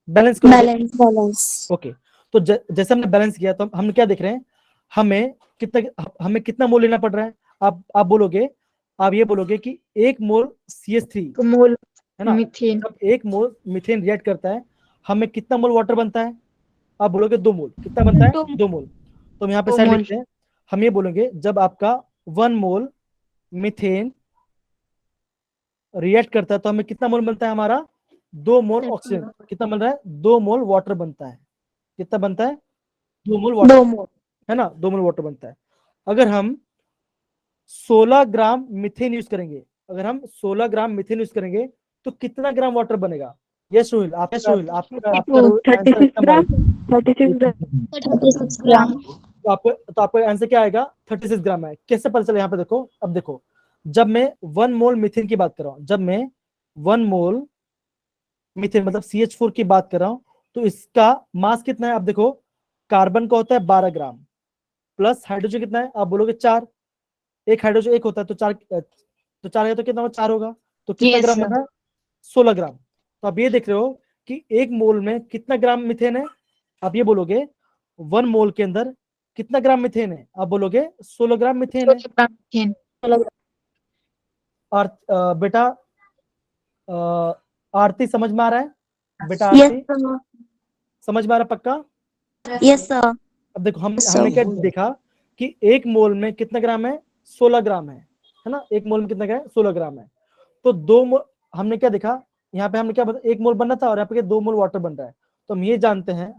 बैलेंस करोगे। बैलेंस। ओके, तो जैसे हमने बैलेंस किया तो हम क्या देख रहे हैं? हमें कितना मोल लेना पड़ रहा है? आप बोलोगे, आप ये बोलोगे कि 1 मोल CH3 मोल है ना, मीथेन। जब 1 मोल मीथेन रिएक्ट करता है हमें कितना मोल वाटर बनता है? आप बोलोगे 2 मोल। कितना बनता है? 2 मोल। तो हम यहाँ पे साइड लिखते हैं, हम ये बोलेंगे जब आपका 1 मोल मीथेन रिएक्ट करता है तो हमें कितना मोल बनता है? हमारा 2 मोल ऑक्सीजन। कितना बन रहा है? 2 मोल वाटर बनता है। कितना बनता है? 2 मोल वाटर, 2 मोल है ना, 2 मोल वाटर बनता है। अगर हम 16 ग्राम मीथेन यूज करेंगे, तो कितना ग्राम वाटर बनेगा? यस रोहिल, आपका आंसर 36 ग्राम। 36 ग्राम। तो आपका आंसर क्या आएगा? 36 ग्राम है। कैसे पता चला? यहाँ पे देखो, अब देखो जब मैं 1 मोल मीथेन की बात कर रहा हूँ, जब मैं 1 मोल मीथेन मतलब CH4 की बात कर रहा हूँ, तो इसका मास कितना है? अब देखो कार्बन का होता है 12 ग्राम, प्लस हाइड्रोजन कितना है? आप बोलोगे 4, एक हाइड्रोजन एक होता है तो 4 है, तो कितना होगा? 4 होगा। तो कितना ग्राम बना है? 16 ग्राम। तो आप ये देख रहे हो कि 1 मोल में कितना ग्राम मीथेन है? आप ये बोलोगे 1 मोल के अंदर कितना ग्राम मीथेन है? आप बोलोगे 16 ग्राम मीथेन है। और बेटा आरती समझ में आ रहा है? बेटा आरती समझ में आ रहा है पक्का? Yes sir. अब देखो हमने क्या देखा कि 1 मोल में कितना ग्राम है? 16 ग्राम है ना। 1 मोल में कितना है? 16 ग्राम है। तो 2 मोल हमने क्या देखा यहाँ पे? हमने क्या बता, 1 मोल बनना था और यहाँ पे 2 मोल वाटर बन रहा है। तो हम ये जानते हैं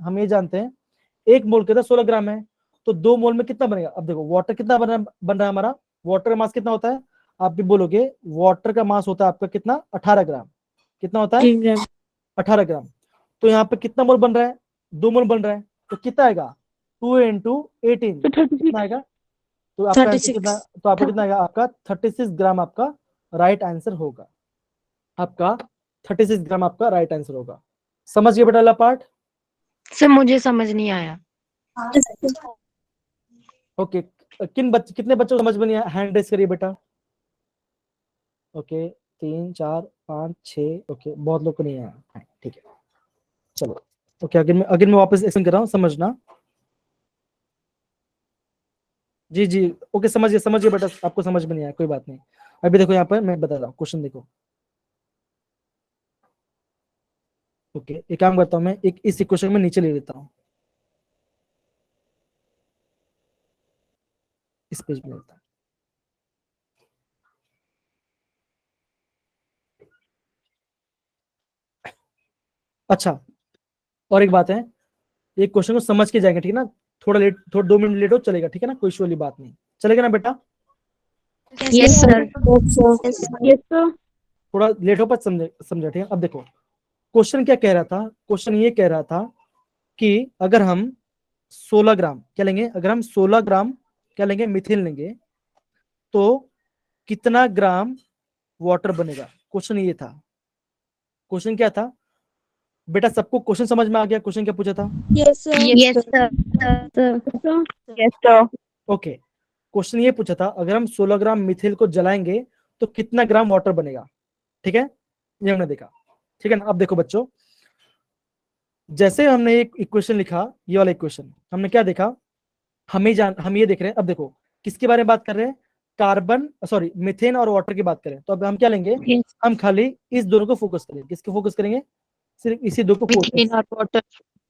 1 मोल के अंदर 16 ग्राम है, तो 2 मोल में कितना बनेगा? अब देखो वाटर कितना बन रहा है हमारा? वाटर का मास कितना होता है? आप भी बोलोगे वाटर का मास होता है आपका कितना? 18 ग्राम। कितना होता है? 18 ग्राम। तो यहाँ पे कितना मोल बन रहा है? 2 मोल बन रहा है, तो कितना आएगा? 2 into 18 कितना आएगा? तो आपका आंसर कितना? तो आपका कितना आएगा? आपका 36 ग्राम आपका राइट आंसर होगा। आपका 36 ग्राम आपका राइट आंसर होगा। समझ गए बेटा? पार्ट सर मुझे समझ नहीं आया। ओके, कितने बच्चों को समझ में नहीं आया? हैंड रेस करिए बेटा। ओके 3 4 5 6, ओके बहुत लोग को नहीं आया, ठीक है चलो। ओके अगर मैं वापस एक्सप्लेन कर रहा हूँ, समझना। जी ओके समझिए बेटा, आपको समझ में नहीं आया कोई बात नहीं। अभी देखो यहाँ पर मैं बता रहा हूँ क्वेश्चन, देखो ओके एक काम करता हूँ मैं, एक इस इक्वेशन में नीचे ले लेता हूँ, इस पेज में लेता हूँ। अच्छा और एक बात है, एक क्वेश्चन को समझ के जाएंगे, ठीक है ना? थोड़ा 2 मिनट लेट हो चलेगा, ठीक है ना? कोई इशू वाली बात नहीं, चलेगा ना बेटा? Yes sir. Yes sir. थोड़ा लेट हो पर समझे ठीक है। अब देखो क्वेश्चन क्या कह रहा था, क्वेश्चन ये कह रहा था कि अगर हम 16 ग्राम क्या लेंगे, अगर हम 16 ग्राम क्या लेंगे, मीथेन लेंगे, तो कितना ग्राम वाटर बनेगा। क्वेश्चन ये था, क्वेश्चन क्या था बेटा, सबको क्वेश्चन समझ में आ गया, क्वेश्चन क्या पूछा था? Yes, sir. Yes, sir. Yes, sir. Okay, question ये पूछा था अगर हम 16 ग्राम मिथिल को जलाएंगे तो कितना ग्राम वाटर बनेगा। ठीक है, ये हमने देखा। ठीक है ना। अब देखो बच्चों, जैसे हमने एक इक्वेशन लिखा, ये वाला इक्वेशन, हमने क्या देखा, हम ये देख रहे हैं। अब देखो किसके बारे में बात कर रहे हैं, कार्बन सॉरी मीथेन और वाटर की बात करें, तो अब हम क्या लेंगे, हम खाली इस दोनों को फोकस करेंगे। किसको फोकस करेंगे, सिर्फ इसी दो को मीथेन और वाटर।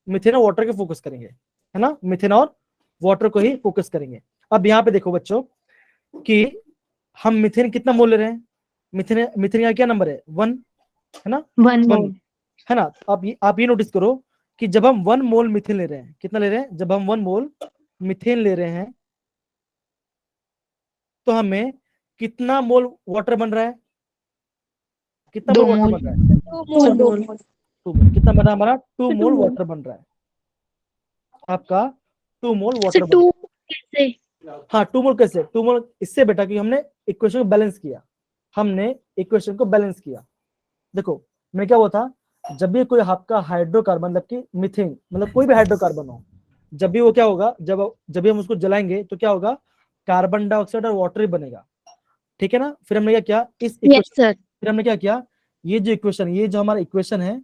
मीथेन और वाटर के फोकस करेंगे, है ना, मीथेन और वाटर को ही फोकस करेंगे। अब यहाँ पे देखो बच्चों कि हम मीथेन कितना मोल ले रहे हैं, मीथेन का क्या नंबर है, 1 है ना, 1 1 है ना। आप ये नोटिस करो कि जब हम 1 मोल मीथेन ले रहे हैं, कितना ले रहे हैं, जब हम 1 मोल मीथेन ले रहे हैं तो हमें कितना मोल वाटर बन रहा है, कितना मोल वाटर बन रहा है, 2 mole. 2 मोल। कितना बन रहा है हमारा, 2 मोल वाटर बन रहा है आपका, 2 मोल वाटर बन रहा है। हाँ 2 मोल कैसे, 2 मोल इससे बेटा कि हमने इक्वेशन को बैलेंस किया, हमने इक्वेशन को बैलेंस किया। देखो मैं क्या हुआ था, जब भी कोई आपका हाइड्रोकार्बन मतलब कि मीथेन मतलब कोई भी हाइड्रोकार्बन हो, जब भी वो क्या होगा, जब भी हम उसको जलाएंगे तो क्या होगा, कार्बन डाइऑक्साइड और वाटर ही बनेगा। ठीक है ना। फिर हमने क्या किया, इस इक्वेशन फिर हमने क्या किया, ये जो इक्वेशन, ये जो हमारा इक्वेशन है,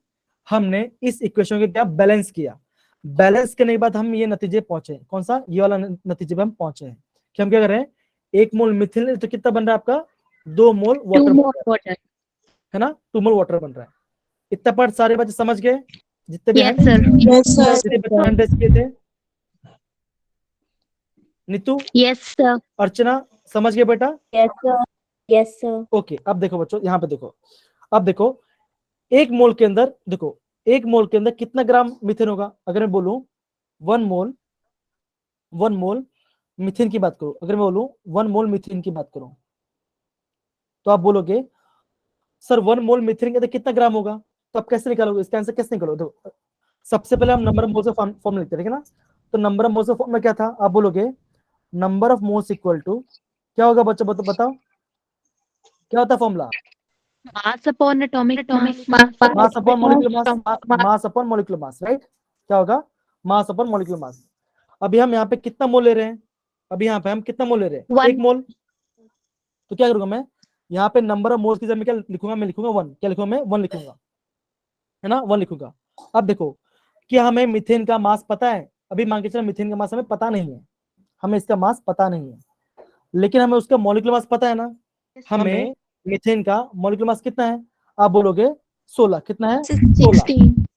हमने इस इक्वेशन को क्या बैलेंस किया। बैलेंस करने के बाद हम ये नतीजे पहुंचे, कौन सा, ये वाला नतीजे पे हम पहुंचे हैं कि हम क्या कर रहे हैं, 1 मोल मिथिल तो कितना बन रहा है आपका, 2 मोल वाटर है ना, 2 मोल वाटर बन रहा है। इतना पार्ट सारे बच्चे समझ गए, जितने भी Yes, sir. हैंड रेस किए थे। Neetu, Yes, sir. अर्चना, समझ गए बेटा? Yes, sir. Yes, sir. Okay, अब देखो बच्चों, यहाँ पे देखो, अब देखो 1 मोल के अंदर, देखो 1 मोल के अंदर कितना ग्राम मीथेन होगा। अगर मैं बोलूं 1 मोल मीथेन की बात करूं, अगर मैं बोलूं 1 मोल मीथेन की बात करूं, तो आप बोलोगे सर 1 मोल मीथेन के अंदर कितना ग्राम होगा, तो आप कैसे निकालोगे, इसका आंसर कैसे निकालोगे। देखो सबसे पहले हम नंबर ऑफ मोल्स का फॉर्म लिखते हैं, ठीक है ना। तो नंबर ऑफ मोल्स का फॉर्म में क्या था, आप बोलोगे number of moles equal to क्या होगा बच्चों, बताओ क्या होता है formula, mass upon atomic mass upon molecular mass, mass upon molecular mass, right. क्या होगा, मास अपॉन मॉलिक्यूलर मास। अभी हम यहाँ पे कितना मोल ले रहे हैं, अभी यहाँ पे हम कितना मोल ले रहे हैं, 1 मोल। तो क्या करूंगा मैं, यहाँ पे नंबर ऑफ मोल्स की जगह मैं क्या लिखूंगा, मैं लिखूंगा 1, क्या लिखूंगा मैं, 1 लिखूंगा, है ना, 1 लिखूंगा। अब देखो क्या हमें मीथेन का मास पता है, अभी मान के चलो मीथेन का मास हमें पता नहीं है, हमें इसका मास पता नहीं है, लेकिन हमें उसका मॉलिक्यूलर मास पता है ना। हमें मीथेन का मॉलिक्यूलर मास कितना है, आप बोलोगे 16, कितना है, 16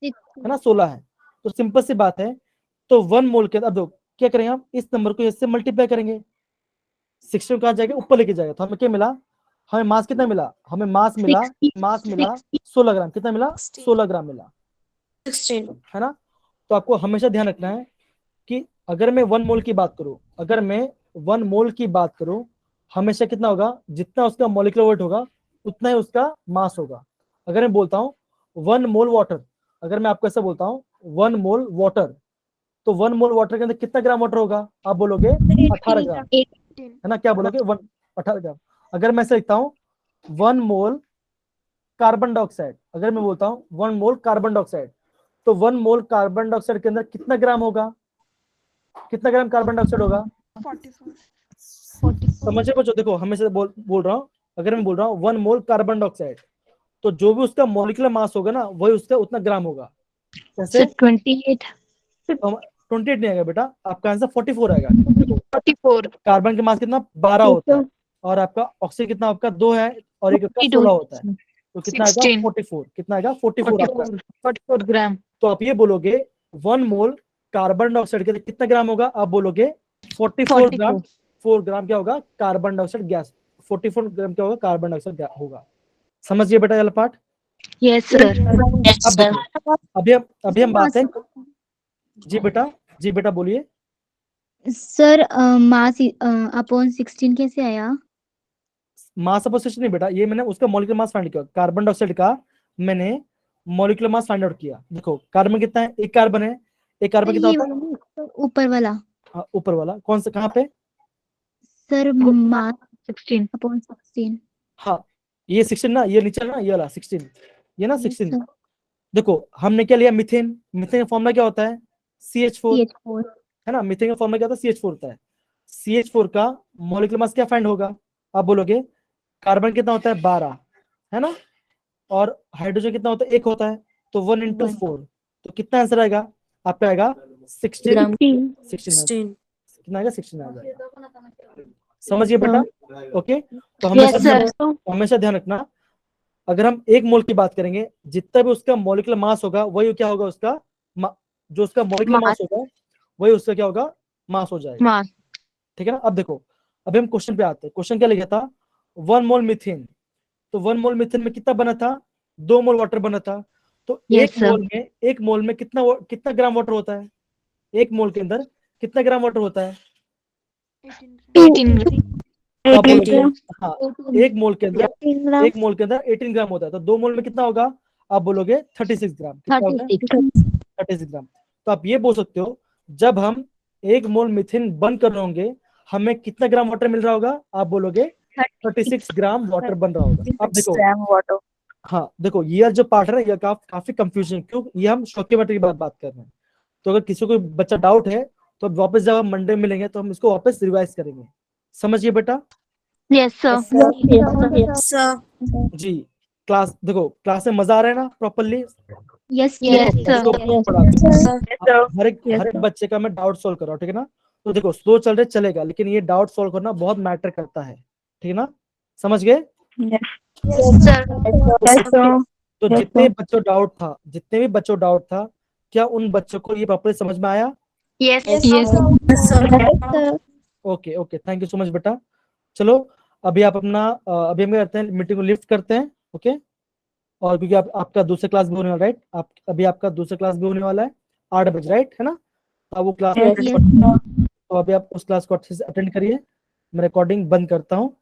है ना, 16 है। तो सिंपल सी बात है, तो 1 मोल के अंदर क्या करेंगे हम, इस नंबर को इससे मल्टीप्लाई करेंगे, 16 कहा जाएगा ऊपर लेके जाएगा, तो हमें क्या मिला, हमें मास कितना मिला, हमें मास मिला 16 ग्राम, कितना मिला, 16 ग्राम मिला, 16. है ना। तो आपको हमेशा ध्यान रखना है कि अगर मैं 1 मोल की बात करूं, अगर मैं 1 मोल की बात करूं, हमेशा कितना होगा, जितना उसका मॉलिक्यूलर वेट होगा उतना ही उसका मास होगा। अगर मैं बोलता हूं 1 मोल वाटर, अगर मैं आपको ऐसा बोलता हूं 1 मोल वाटर, तो 1 मोल वाटर के अंदर कितना ग्राम वाटर होगा, आप बोलोगे 18 ग्राम, है ना, क्या बोलोगे 18 ग्राम। अगर मैं ऐसे लिखता हूं 1 मोल कार्बन डाइऑक्साइड, अगर मैं बोलता हूं 1 मोल कार्बन डाइऑक्साइड, तो 1 मोल कार्बन डाइऑक्साइड के अंदर कितना ग्राम होगा, कितना ग्राम कार्बन डाइऑक्साइड होगा, 44. समझे बच्चों। देखो हमेशा बोल रहा हूँ, अगर मैं बोल रहा हूँ 1 मोल कार्बन डाइऑक्साइड, तो जो भी उसका मॉलिक्यूलर मास होगा ना वही उसका उतना ग्राम होगा। कैसे, 28 28 नहीं आएगा बेटा, आपका आंसर 44 आएगा। देखो 44 कार्बन के मास कितना 12 होता है, और आपका ऑक्सीजन कितना, आपका 2 है और एक आपका 16 होता है, तो कितना आएगा 44, कितना आएगा 44 आपका। 44 ग्राम। तो आप ये बोलोगे 1 मोल कार्बन डाइऑक्साइड के अंदर कितना ग्राम होगा, आप बोलोगे 44 ग्राम, 4 ग्राम क्या होगा, कार्बन डाइऑक्साइड गैस, 44 ग्राम क्या होगा, कार्बन डाइऑक्साइड होगा। समझिए बेटा ये part. Yes, sir. Yes, sir. अभी हम बात है, जी बेटा बोलिए। सर मास अपॉन 16 कैसे आया? मास अपोन सिस्टम नहीं बेटा, ये मैंने उसका मॉलिक्यूलर मास फाइंड किया, कार्बन डाइऑक्साइड का मैंने मॉलिक्यूलर मास फाइंड आउट किया। देखो कार्बन कितना है, एक कार्बन है, एक कार्बन सर कितना ये होता है? वाला नहीं, सर ऊपर वाला, हाँ, ऊपर वाला कौन सा, कहाँ पे? सर मास 16 अपॉन 16। हाँ ये 16 ना, ये नीचे ना, ये वाला 16, ये ना 16। सर देखो हमने क्या लिया, मीथेन। मीथेन का फॉर्मूला क्या होता है? CH4, CH4। है ना। मीथेन का फॉर्मूला क्या होता है? CH4 होता है। CH4 का मॉलिक्यूलर मास क्या फाइंड होगा? आप बोलोगे कार्बन कितना होता है? 12, है ना। और हाइड्रोजन कितना होता है? 1 होता है, तो 1 into 4, तो कितना आंसर आएगा आपका? आएगा 16। 16 कितना आएगा? 16 आ जाएगा। समझिए बेटा, ओके। तो Yes, sir. हमेशा ध्यान रखना, अगर हम 1 मोल की बात करेंगे, जितना भी उसका मॉलिक्यूलर मास होगा वही क्या होगा उसका, जो उसका मॉलिक्यूलर मास होगा वही उसका क्या होगा, मास हो जाएगा। मास। ठीक है ना। अब देखो, अभी हम क्वेश्चन पे आते हैं। क्वेश्चन क्या लिखा था? 1 मोल मीथेन, तो 1 मोल मीथेन में कितना बना था? 2 मोल वाटर बना था। तो Yes, एक sir. मोल में कितना ग्राम वाटर होता है? 1 मोल के अंदर कितना ग्राम वाटर होता है? 18 तो आप बोलोगे, 18 हाँ, 1 मोल के अंदर 18 ग्राम होता है, तो 2 मोल में कितना होगा? आप बोलोगे 36 ग्राम। कितना होगा? 36 ग्राम। तो आप ये बोल सकते हो, जब हम 1 मोल मीथेन बर्न कर रहे होंगे, हमें कितना ग्राम वाटर मिल रहा होगा? आप बोलोगे 36 ग्राम वाटर बन रहा होगा। अब देखो, हाँ देखो, ये जो पार्ट है ना, ये काफी कंफ्यूजन, क्यों? ये हम स्टोइकियोमेट्री की बात कर रहे हैं। तो अगर किसी को बच्चा डाउट है तो वापस जब हम मंडे मिलेंगे तो हम इसको वापस रिवाइज करेंगे। समझिए बेटा। Yes, sir. जी, क्लास देखो, क्लास में मजा आ रहा है ना प्रॉपरली? Yes Yes, sir. हर एक बच्चे का मैं डाउट सॉल्व कर रहा हूँ, ठीक है ना। तो देखो स्लो चल रहे चलेगा, लेकिन ये डाउट सॉल्व करना बहुत मैटर करता है, ठीक है ना। समझ गए? तो जितने भी बच्चों डाउट था, क्या उन बच्चों को ये प्रॉपर्ली समझ में आया? Yes. Okay okay, thank you so much बेटा। चलो अभी आप अपना अभी हम क्या करते हैं, मीटिंग को लिफ्ट करते हैं, ओके। और क्योंकि आपका दूसरा क्लास भी होने वाला, राइट? आपका दूसरा क्लास भी होने वाला है 8 बजे, राइट, है ना। अब वो क्लास, तो अभी आप उस क्लास को अच्छे से अटेंड करिए। मैं रिकॉर्डिंग बंद करता हूँ।